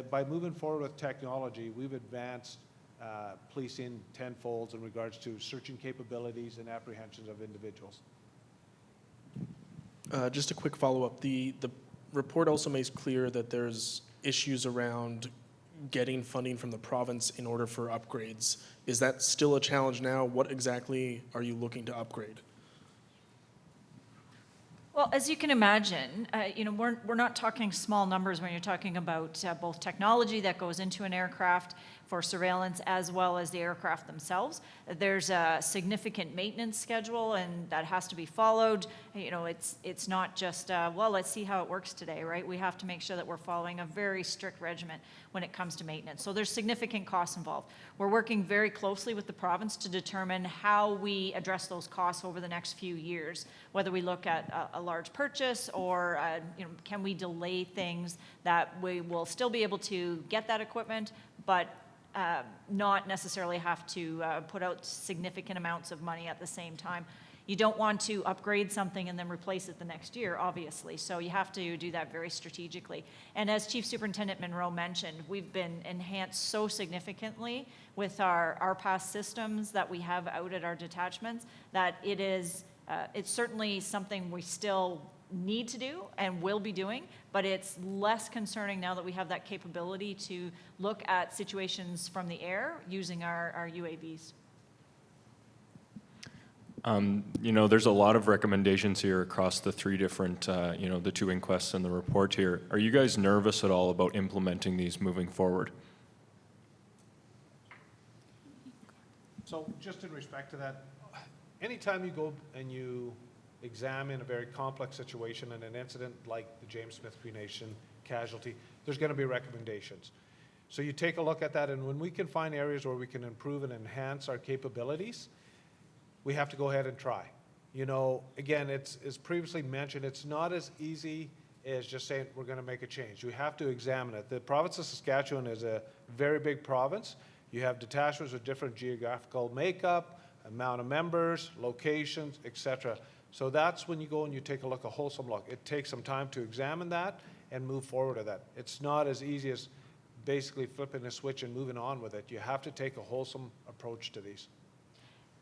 by moving forward with technology, we've advanced policing tenfold in regards to searching capabilities and apprehensions of individuals. Just a quick follow-up. The report also makes clear that there's issues around getting funding from the province in order for upgrades. Is that still a challenge now? What exactly are you looking to upgrade? Well, as you can imagine, we're not talking small numbers when you're talking about both technology that goes into an aircraft for surveillance as well as the aircraft themselves. There's a significant maintenance schedule, and that has to be followed. It's not just, well, let's see how it works today, right? We have to make sure that we're following a very strict regimen when it comes to maintenance. So there's significant costs involved. We're working very closely with the province to determine how we address those costs over the next few years, whether we look at a large purchase or, can we delay things that we will still be able to get that equipment, but not necessarily have to put out significant amounts of money at the same time. You don't want to upgrade something and then replace it the next year, obviously, so you have to do that very strategically. And as Chief Superintendent Monroe mentioned, we've been enhanced so significantly with our past systems that we have out at our detachments that it's certainly something we still need to do and will be doing, but it's less concerning now that we have that capability to look at situations from the air using our UAVs. There's a lot of recommendations here across the 3 different, the 2 inquests in the report here. Are you guys nervous at all about implementing these moving forward? So just in respect to that, anytime you go and you examine a very complex situation and an incident like the James Smith Cree Nation casualty, there's going to be recommendations. So you take a look at that, and when we can find areas where we can improve and enhance our capabilities, we have to go ahead and try. Again, it's as previously mentioned, it's not as easy as just saying we're going to make a change. You have to examine it. The province of Saskatchewan is a very big province. You have detachments with different geographical makeup, amount of members, locations, etc. So that's when you go and you take a wholesome look. It takes some time to examine that and move forward with that. It's not as easy as basically flipping a switch and moving on with it. You have to take a wholesome approach to these.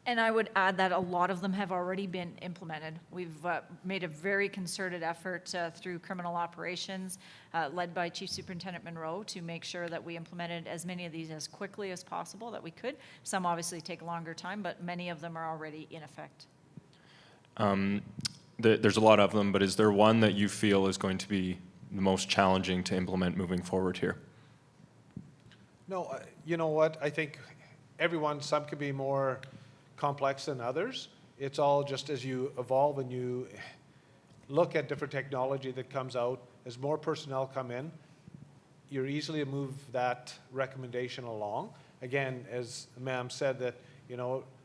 And I would add that a lot of them have already been implemented. We've made a very concerted effort through criminal operations, led by Chief Superintendent Monroe, to make sure that we implemented as many of these as quickly as possible that we could. Some obviously take a longer time, but many of them are already in effect. there's a lot of them, but is there one that you feel is going to be the most challenging to implement moving forward here? No, you know what, I think some could be more complex than others. It's all just as you evolve and you look at different technology that comes out, as more personnel come in, you're easily to move that recommendation along. Again, as ma'am said, that,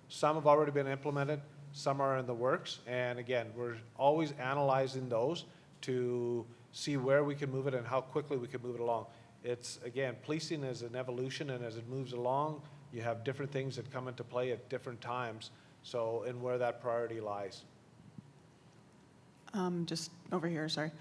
some have already been implemented, some are in the works, and again, we're always analyzing those to see where we can move it and how quickly we can move it along. It's, again, policing is an evolution, and as it moves along, you have different things that come into play at different times, and where that priority lies. Just over here, sorry.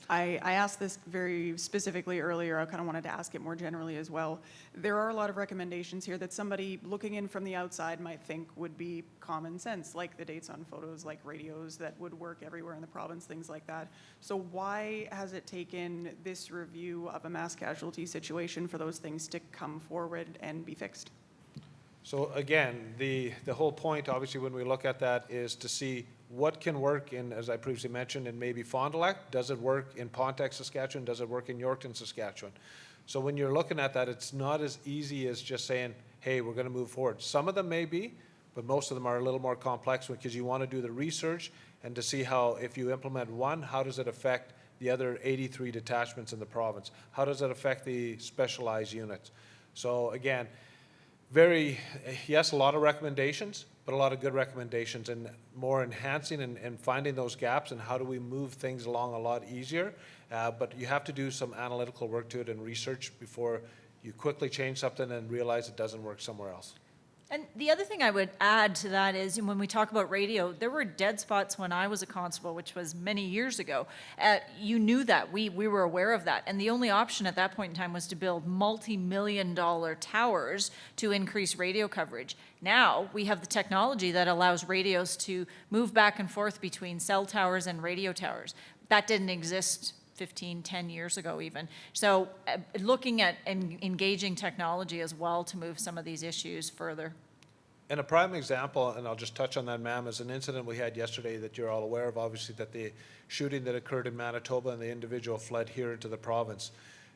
I asked this very specifically earlier. I kind of wanted to ask it more generally as well. There are a lot of recommendations here that somebody looking in from the outside might think would be common sense, like the dates on photos, like radios that would work everywhere in the province, things like that. So why has it taken this review of a mass casualty situation for those things to come forward and be fixed? So again, the whole point, obviously, when we look at that is to see what can work in, as I previously mentioned, in maybe Fond du Lac. Does it work in Pontiac, Saskatchewan? Does it work in Yorkton, Saskatchewan? So when you're looking at that, it's not as easy as just saying, hey, we're going to move forward. Some of them may be, but most of them are a little more complex because you want to do the research and to see how, if you implement one, how does it affect the other 83 detachments in the province? How does it affect the specialized units? So again, yes, a lot of recommendations, but a lot of good recommendations, and more enhancing and finding those gaps and how do we move things along a lot easier. But you have to do some analytical work to it and research before you quickly change something and realize it doesn't work somewhere else. And the other thing I would add to that is, when we talk about radio, there were dead spots when I was a constable, which was many years ago. You knew that. We were aware of that. And the only option at that point in time was to build multi-million-dollar towers to increase radio coverage. Now we have the technology that allows radios to move back and forth between cell towers and radio towers. That didn't exist 15, 10 years ago even. So looking at engaging technology as well to move some of these issues further. And a prime example, and I'll just touch on that, ma'am, is an incident we had yesterday that you're all aware of, obviously, that the shooting that occurred in Manitoba and the individual fled here into the province.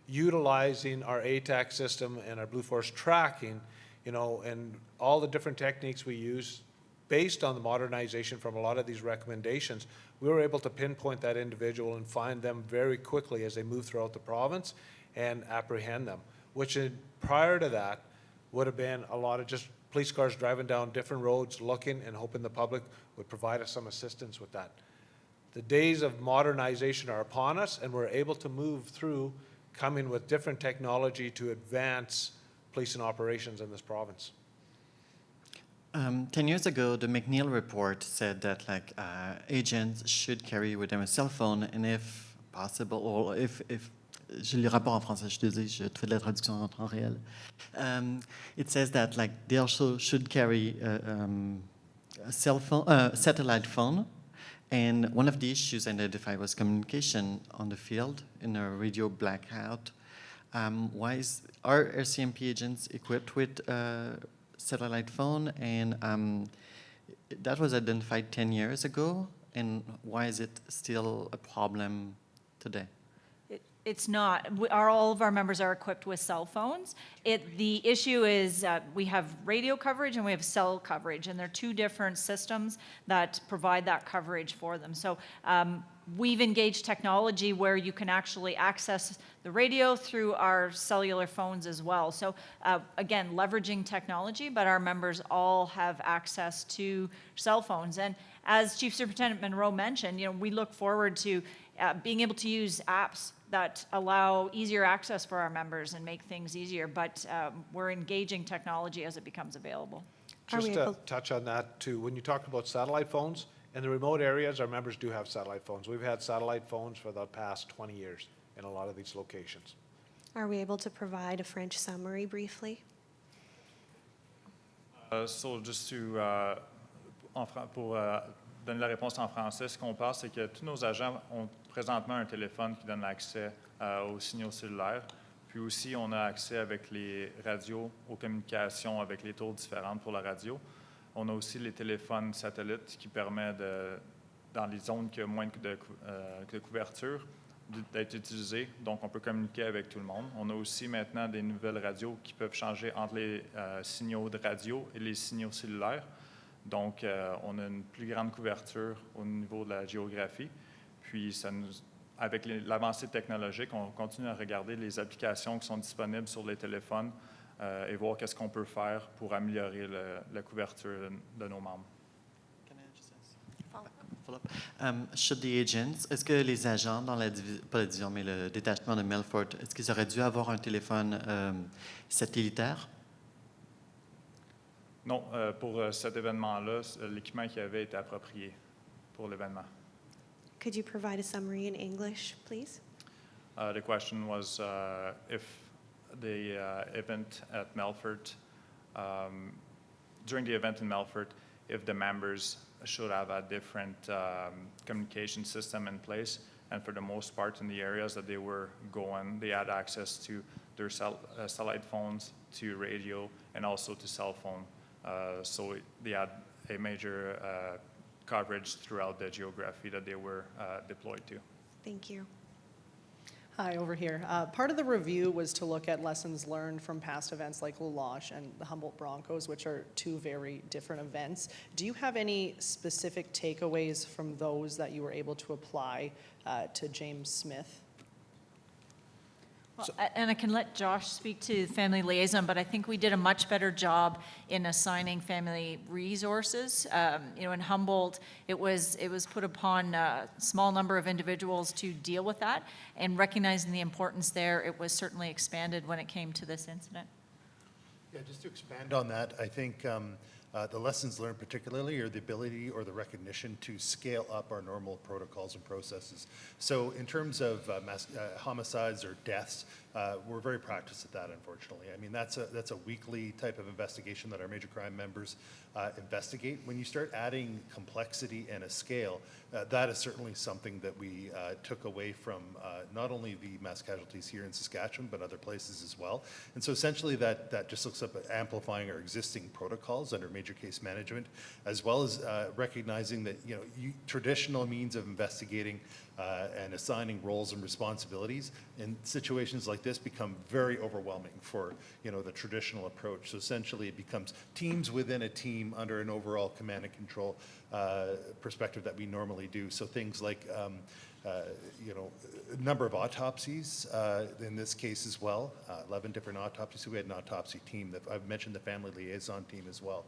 Utilizing our ATAC system and our Blue Force tracking, and all the different techniques we use based on the modernization from a lot of these recommendations, we were able to pinpoint that individual and find them very quickly as they move throughout the province and apprehend them, which prior to that would have been a lot of just police cars driving down different roads looking and hoping the public would provide us some assistance with that. The days of modernization are upon us, and we're able to move through coming with different technology to advance policing operations in this province. 10 years ago, the McNeil report said that agents should carry with them a cell phone, and if possible, or if je lis le rapport en français, je te dis, je te fais de la traduction en temps réel. It says that they also should carry a cell phone, satellite phone, and one of the issues identified was communication on the field in a radio blackout. Are RCMP agents equipped with satellite phone, and that was identified 10 years ago, and why is it still a problem today? It's not. All of our members are equipped with cell phones. The issue is we have radio coverage and we have cell coverage, and they're two different systems that provide that coverage for them. So we've engaged technology where you can actually access the radio through our cellular phones as well. So again, leveraging technology, but our members all have access to cell phones. And as Chief Superintendent Monroe mentioned, we look forward to being able to use apps that allow easier access for our members and make things easier, but we're engaging technology as it becomes available. Just to touch on that too, when you talk about satellite phones, in the remote areas, our members do have satellite phones. We've had satellite phones for the past 20 years in a lot of these locations. Are we able to provide a French summary briefly? So just to, pour donner la réponse en français, ce qu'on passe, c'est que tous nos agents ont présentement un téléphone qui donne accès aux signaux cellulaires. Puis aussi, on a accès avec les radios aux communications avec les tours différentes pour la radio. On a aussi les téléphones satellites qui permettent dans les zones qui ont moins de couverture, d'être utilisé. Donc, on peut communiquer avec tout le monde. On a aussi maintenant des nouvelles radios qui peuvent changer entre les signaux de radio et les signaux cellulaires. Donc, on a une plus grande couverture au niveau de la géographie. Puis, avec l'avancée technologique, on continue à regarder les applications qui sont disponibles sur les téléphones et voir qu'est-ce qu'on peut faire pour améliorer la couverture de nos membres. Should the agents, est-ce que les agents dans pas la division, mais le détachement de Melfort, est-ce qu'ils auraient dû avoir un téléphone satellitaire? Non, pour cet événement-là, l'équipement qu'il y avait était approprié pour l'événement. Could you provide a summary in English, please? The question was if the event at Melfort, during the event in Melfort, if the members should have a different communication system in place, and for the most part in the areas that they were going, they had access to their satellite phones, to radio, and also to cell phone. So they had a major coverage throughout the geography that they were deployed to. Thank you. Hi, over here. Part of the review was to look at lessons learned from past events like Laloche and the Humboldt Broncos, which are two very different events. Do you have any specific takeaways from those that you were able to apply to James Smith? Well, and I can let Josh speak to family liaison, but I think we did a much better job in assigning family resources. In Humboldt, it was put upon a small number of individuals to deal with that, and recognizing the importance there, it was certainly expanded when it came to this incident. Yeah, just to expand on that, I think the lessons learned particularly are the ability or the recognition to scale up our normal protocols and processes. So in terms of homicides or deaths, we're very practiced at that, unfortunately. I mean, that's a weekly type of investigation that our major crime members investigate. When you start adding complexity and a scale, that is certainly something that we took away from not only the mass casualties here in Saskatchewan, but other places as well. And so essentially that just looks up at amplifying our existing protocols under major case management, as well as recognizing that traditional means of investigating and assigning roles and responsibilities in situations like this become very overwhelming for the traditional approach. So essentially it becomes teams within a team under an overall command and control perspective that we normally do. So things like number of autopsies in this case as well, 11 different autopsies. So we had an autopsy team. I've mentioned the family liaison team as well.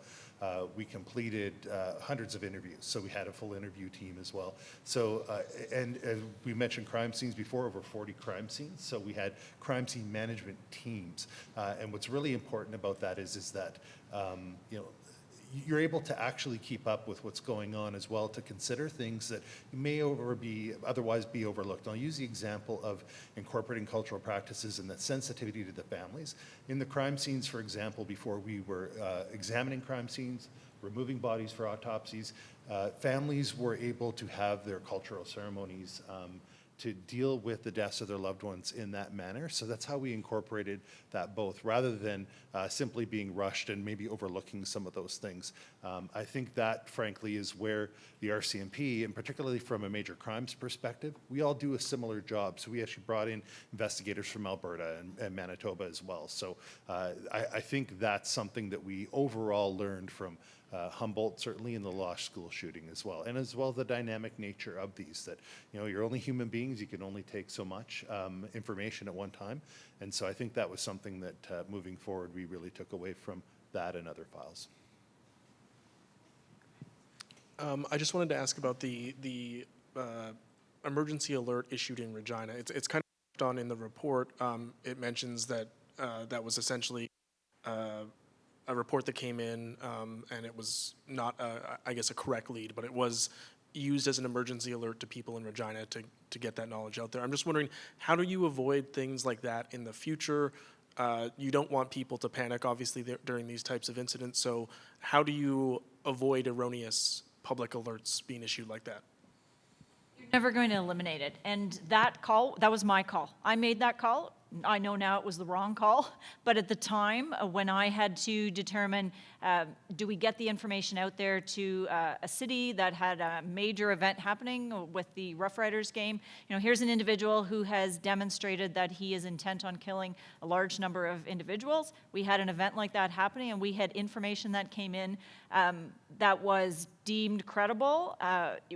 We completed hundreds of interviews, so we had a full interview team as well. So, and we mentioned crime scenes before, over 40 crime scenes. So we had crime scene management teams. And what's really important about that is that, you're able to actually keep up with what's going on as well, to consider things that may otherwise be overlooked. I'll use the example of incorporating cultural practices and the sensitivity to the families. In the crime scenes, for example, before we were examining crime scenes, removing bodies for autopsies, families were able to have their cultural ceremonies to deal with the deaths of their loved ones in that manner. So that's how we incorporated that both, rather than simply being rushed and maybe overlooking some of those things. I think that, frankly, is where the RCMP, and particularly from a major crimes perspective, we all do a similar job. So we actually brought in investigators from Alberta and Manitoba as well. So I think that's something that we overall learned from Humboldt, certainly in the Laloche school shooting as well, and as well the dynamic nature of these, that you're only human beings, you can only take so much information at one time. And so I think that was something that moving forward we really took away from that and other files. I just wanted to ask about the emergency alert issued in Regina. It's kind of on in the report. It mentions that that was essentially a report that came in, and it was not, I guess, a correct lead, but it was used as an emergency alert to people in Regina to get that knowledge out there. I'm just wondering, how do you avoid things like that in the future? You don't want people to panic, obviously, during these types of incidents, so how do you avoid erroneous public alerts being issued like that? You're never going to eliminate it, and that call, that was my call. I made that call. I know now it was the wrong call, but at the time when I had to determine, do we get the information out there to a city that had a major event happening with the Rough Riders game? You know, here's an individual who has demonstrated that he is intent on killing a large number of individuals. We had an event like that happening, and we had information that came in that was deemed credible.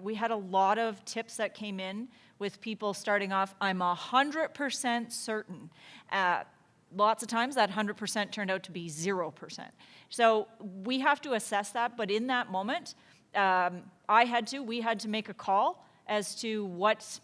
We had a lot of tips that came in with people starting off, I'm 100% certain. Lots of times that 100% turned out to be 0%. So we have to assess that, but in that moment, we had to make a call as to what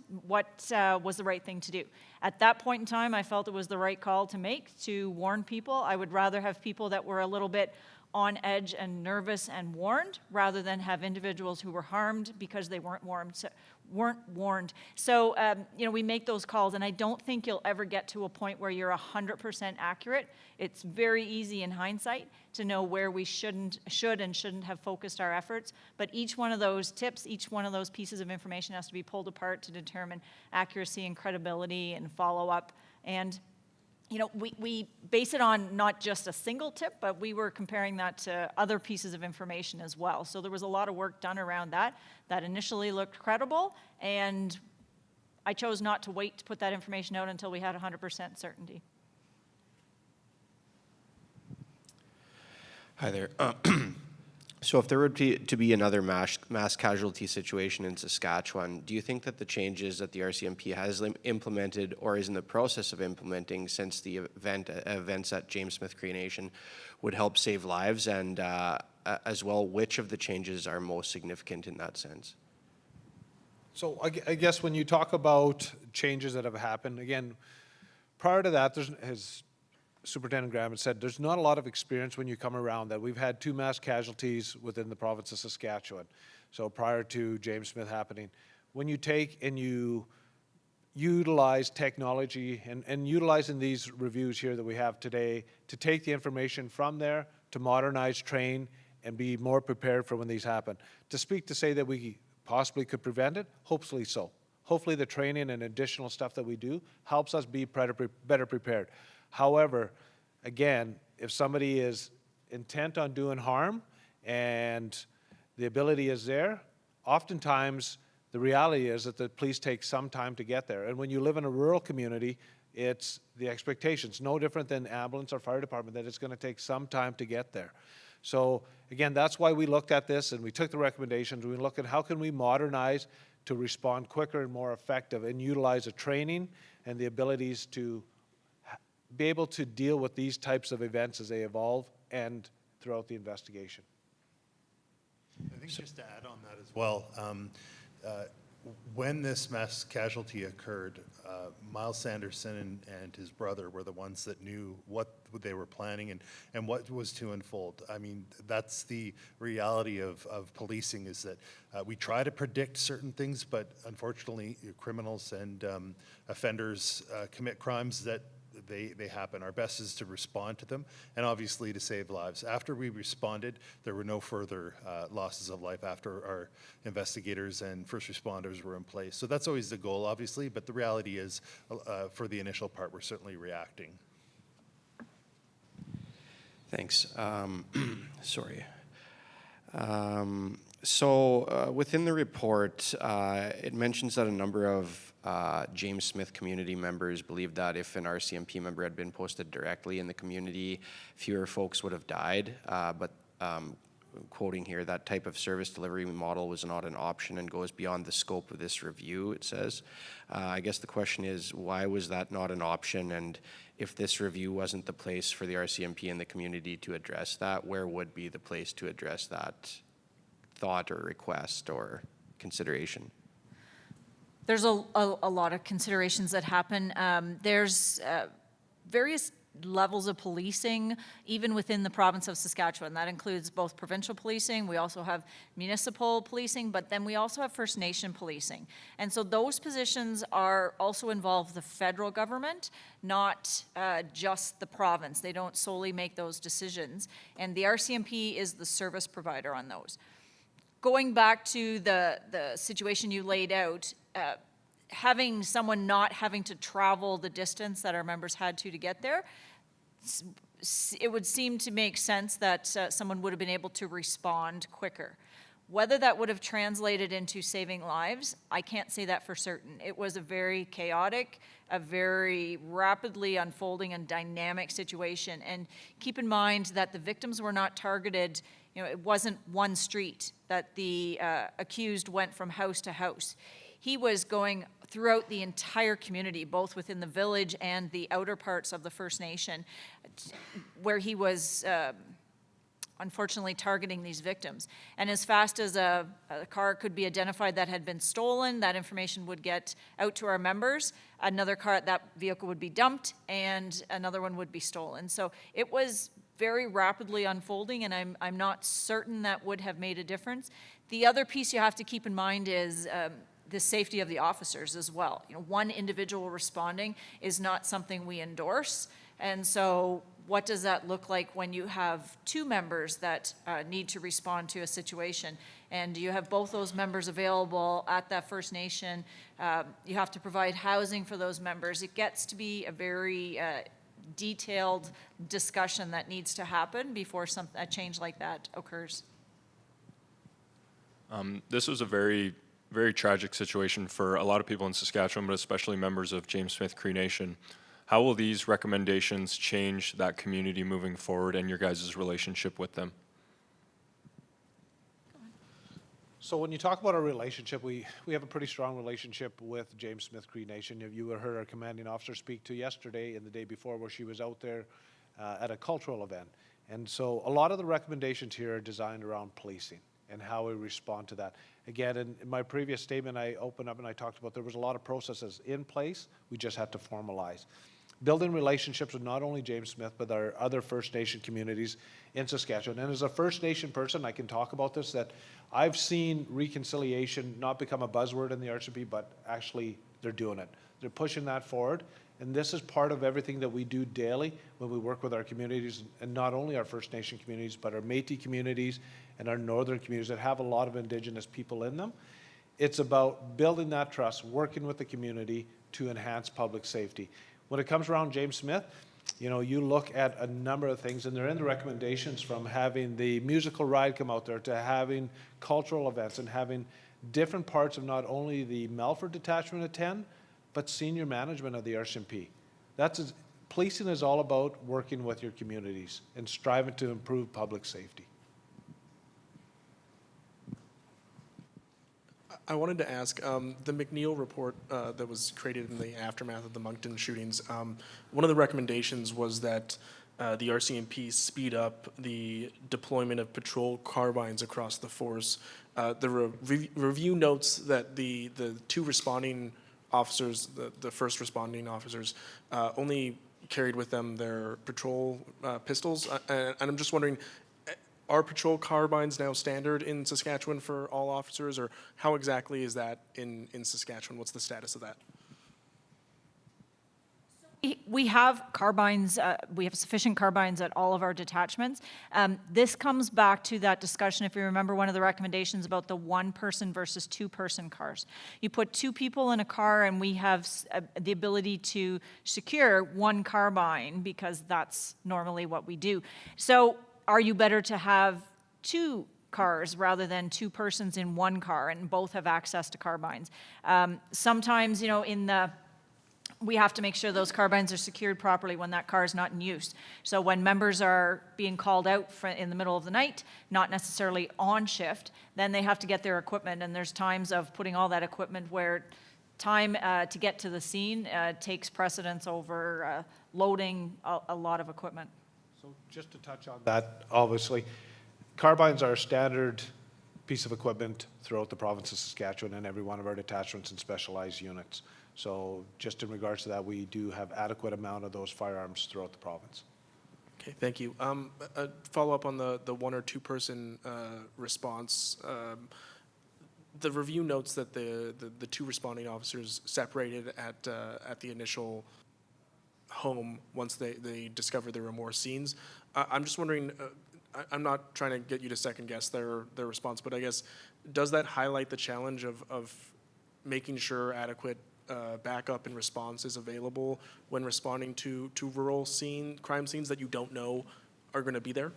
was the right thing to do. At that point in time, I felt it was the right call to make, to warn people. I would rather have people that were a little bit on edge and nervous and warned, rather than have individuals who were harmed because they weren't warned. So, you know, we make those calls, and I don't think you'll ever get to a point where you're 100% accurate. It's very easy in hindsight to know where we should and shouldn't have focused our efforts, but each one of those tips, each one of those pieces of information has to be pulled apart to determine accuracy and credibility and follow-up. And you know, we base it on not just a single tip, but we were comparing that to other pieces of information as well. So there was a lot of work done around that initially looked credible, and I chose not to wait to put that information out until we had 100% certainty. Hi there. So if there were to be another mass casualty situation in Saskatchewan, do you think that the changes that the RCMP has implemented or is in the process of implementing since the events at James Smith Cree Nation would help save lives? And as well, which of the changes are most significant in that sense? So I guess when you talk about changes that have happened, again, prior to that, as Superintendent Graham had said, there's not a lot of experience when you come around that. We've had 2 mass casualties within the province of Saskatchewan. So prior to James Smith happening, when you take and you utilize technology and utilizing these reviews here that we have today to take the information from there to modernize, train, and be more prepared for when these happen. To say that we possibly could prevent it, hopefully so. Hopefully the training and additional stuff that we do helps us be better prepared. However, again, if somebody is intent on doing harm and the ability is there, oftentimes the reality is that the police take some time to get there. And when you live in a rural community, it's the expectations, no different than ambulance or fire department, that it's going to take some time to get there. So again, that's why we looked at this and we took the recommendations. We looked at how can we modernize to respond quicker and more effective and utilize the training and the abilities to be able to deal with these types of events as they evolve and throughout the investigation. I think just to add on that as well, when this mass casualty occurred, Miles Sanderson and his brother were the ones that knew what they were planning and what was to unfold. I mean, that's the reality of policing, is that we try to predict certain things, but unfortunately criminals and offenders commit crimes that they happen. Our best is to respond to them and obviously to save lives. After we responded, there were no further losses of life after our investigators and first responders were in place. So that's always the goal, obviously, but the reality is for the initial part, we're certainly reacting. Thanks. Sorry. So within the report, it mentions that a number of James Smith community members believe that if an RCMP member had been posted directly in the community, fewer folks would have died. But quoting here, that type of service delivery model was not an option and goes beyond the scope of this review, it says. I guess the question is, why was that not an option? And if this review wasn't the place for the RCMP and the community to address that, where would be the place to address that thought or request or consideration? There's a lot of considerations that happen. There's various levels of policing, even within the province of Saskatchewan. That includes both provincial policing, we also have municipal policing, but then we also have First Nation policing. And so those positions are also involve the federal government, not just the province. They don't solely make those decisions. And the RCMP is the service provider on those. Going back to the situation you laid out, having someone not having to travel the distance that our members had to get there, it would seem to make sense that someone would have been able to respond quicker. Whether that would have translated into saving lives, I can't say that for certain. It was a very chaotic, a very rapidly unfolding and dynamic situation. And keep in mind that the victims were not targeted, it wasn't one street that the accused went from house to house. He was going throughout the entire community, both within the village and the outer parts of the First Nation, where he was unfortunately targeting these victims. And as fast as a car could be identified that had been stolen, that information would get out to our members. Another car, that vehicle would be dumped, and another one would be stolen. So it was very rapidly unfolding, and I'm not certain that would have made a difference. The other piece you have to keep in mind is the safety of the officers as well. One individual responding is not something we endorse, and so what does that look like when you have two members that need to respond to a situation? And do you have both those members available at that First Nation? You have to provide housing for those members. It gets to be a very detailed discussion that needs to happen before a change like that occurs. This was a very, very tragic situation for a lot of people in Saskatchewan, but especially members of James Smith Cree Nation. How will these recommendations change that community moving forward and your guys' relationship with them? So when you talk about our relationship, we have a pretty strong relationship with James Smith Cree Nation. You heard our commanding officer speak to yesterday and the day before, where she was out there at a cultural event. And so a lot of the recommendations here are designed around policing and how we respond to that. Again, in my previous statement, I opened up and I talked about there was a lot of processes in place. We just had to formalize. Building relationships with not only James Smith, but our other First Nation communities in Saskatchewan. And as a First Nation person, I can talk about this, that I've seen reconciliation not become a buzzword in the RCMP, but actually they're doing it. They're pushing that forward. And this is part of everything that we do daily when we work with our communities, and not only our First Nation communities, but our Métis communities and our northern communities that have a lot of Indigenous people in them. It's about building that trust, working with the community to enhance public safety. When it comes around James Smith, you look at a number of things, and they're in the recommendations, from having the musical ride come out there to having cultural events and having different parts of not only the Melfort detachment attend, but senior management of the RCMP. Policing is all about working with your communities and striving to improve public safety. I wanted to ask, the McNeil report that was created in the aftermath of the Moncton shootings, one of the recommendations was that the RCMP speed up the deployment of patrol carbines across the force. The review notes that the two responding officers, the first responding officers, only carried with them their patrol pistols. And I'm just wondering, are patrol carbines now standard in Saskatchewan for all officers, or how exactly is that in Saskatchewan? What's the status of that? We have carbines, we have sufficient carbines at all of our detachments. This comes back to that discussion, if you remember one of the recommendations about the one-person versus two-person cars. You put two people in a car and we have the ability to secure one carbine because that's normally what we do. So are you better to have two cars rather than two persons in one car and both have access to carbines? Sometimes, we have to make sure those carbines are secured properly when that car is not in use. So when members are being called out in the middle of the night, not necessarily on shift, then they have to get their equipment, and there's times of putting all that equipment where time to get to the scene takes precedence over loading a lot of equipment. So just to touch on that, obviously, carbines are a standard piece of equipment throughout the province of Saskatchewan and every one of our detachments and specialized units. So just in regards to that, we do have adequate amount of those firearms throughout the province. Okay, thank you. A follow-up on the one or two person response. The review notes that the two responding officers separated at the initial home once they discovered there were more scenes. I'm just wondering, I'm not trying to get you to second guess their response, but I guess, does that highlight the challenge of making sure adequate backup and response is available when responding to rural crime scenes that you don't know are going to be there?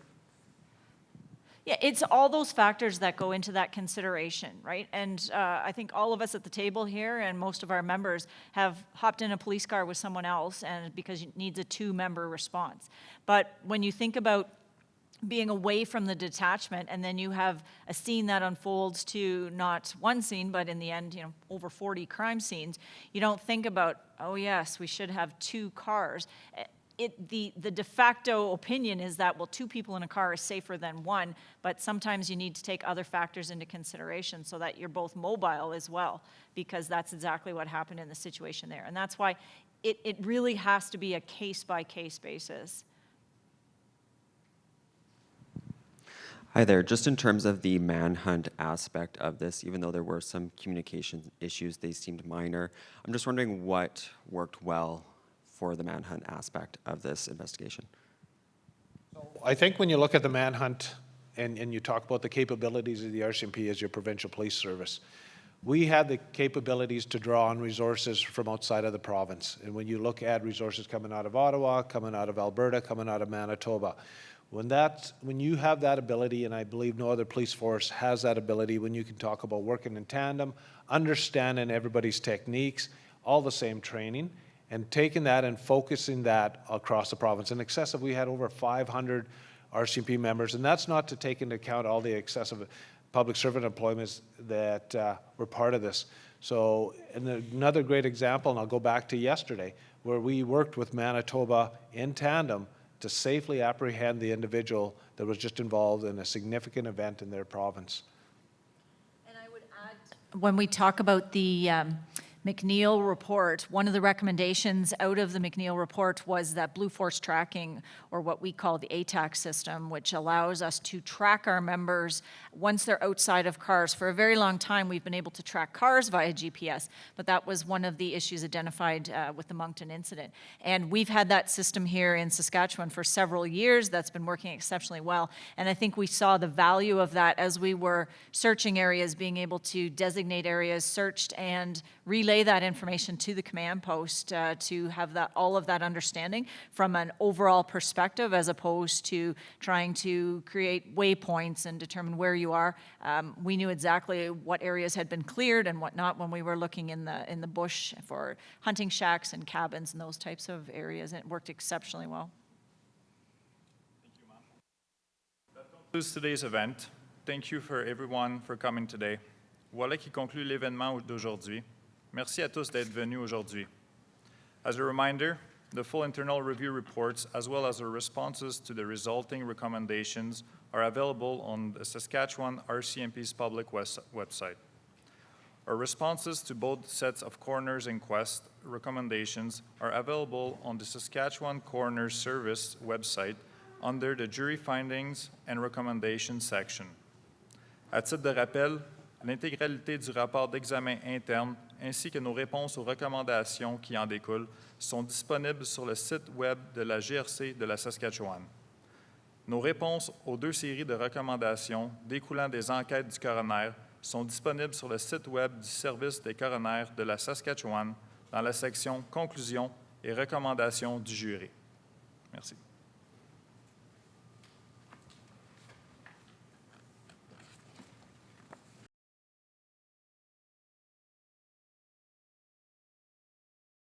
Yeah, it's all those factors that go into that consideration, right? And I think all of us at the table here and most of our members have hopped in a police car with someone else and because it needs a 2-member response. But when you think about being away from the detachment and then you have a scene that unfolds to not one scene, but in the end, you know, over 40 crime scenes, you don't think about, oh yes, we should have 2 cars. The de facto opinion is that, well, 2 people in a car is safer than 1, but sometimes you need to take other factors into consideration so that you're both mobile as well, because that's exactly what happened in the situation there. And that's why it really has to be a case-by-case basis. Hi there. Just in terms of the manhunt aspect of this, even though there were some communication issues, they seemed minor. I'm just wondering what worked well for the manhunt aspect of this investigation. I think when you look at the manhunt and you talk about the capabilities of the RCMP as your provincial police service, we had the capabilities to draw on resources from outside of the province. And when you look at resources coming out of Ottawa, coming out of Alberta, coming out of Manitoba, when you have that ability, and I believe no other police force has that ability, when you can talk about working in tandem, understanding everybody's techniques, all the same training, and taking that and focusing that across the province. In excess of, we had over 500 RCMP members, and that's not to take into account all the excessive public servant employments that were part of this. So, and another great example, and I'll go back to yesterday, where we worked with Manitoba in tandem to safely apprehend the individual that was just involved in a significant event in their province. And I would add, when we talk about the McNeil report, one of the recommendations out of the McNeil report was that Blue Force tracking, or what we call the ATAC system, which allows us to track our members once they're outside of cars. For a very long time, we've been able to track cars via GPS, but that was one of the issues identified with the Moncton incident. And we've had that system here in Saskatchewan for several years. That's been working exceptionally well. And I think we saw the value of that as we were searching areas, being able to designate areas searched and relay that information to the command post to have that, all of that understanding from an overall perspective, as opposed to trying to create waypoints and determine where you are. We knew exactly what areas had been cleared and what not when we were looking in the bush for hunting shacks and cabins and those types of areas, and it worked exceptionally well. Thank you, ma'am. That concludes today's event. Thank you for everyone for coming today. Voilà qui conclut l'événement d'aujourd'hui. Merci à tous d'être venus aujourd'hui. As a reminder, the full internal review reports, as well as the responses to the resulting recommendations, are available on the Saskatchewan RCMP's public website. Our responses to both sets of coroners' inquest recommendations are available on the Saskatchewan Coroners Service website under the Jury Findings and Recommendations section. À titre de rappel, l'intégralité du rapport d'examen interne ainsi que nos réponses aux recommandations qui en découlent sont disponibles sur le site Web de la GRC de la Saskatchewan. Nos réponses aux 2 séries de recommandations découlant des enquêtes du coroner sont disponibles sur le site Web du Service des coroners de la Saskatchewan dans la section Conclusions et recommandations du jury. Merci.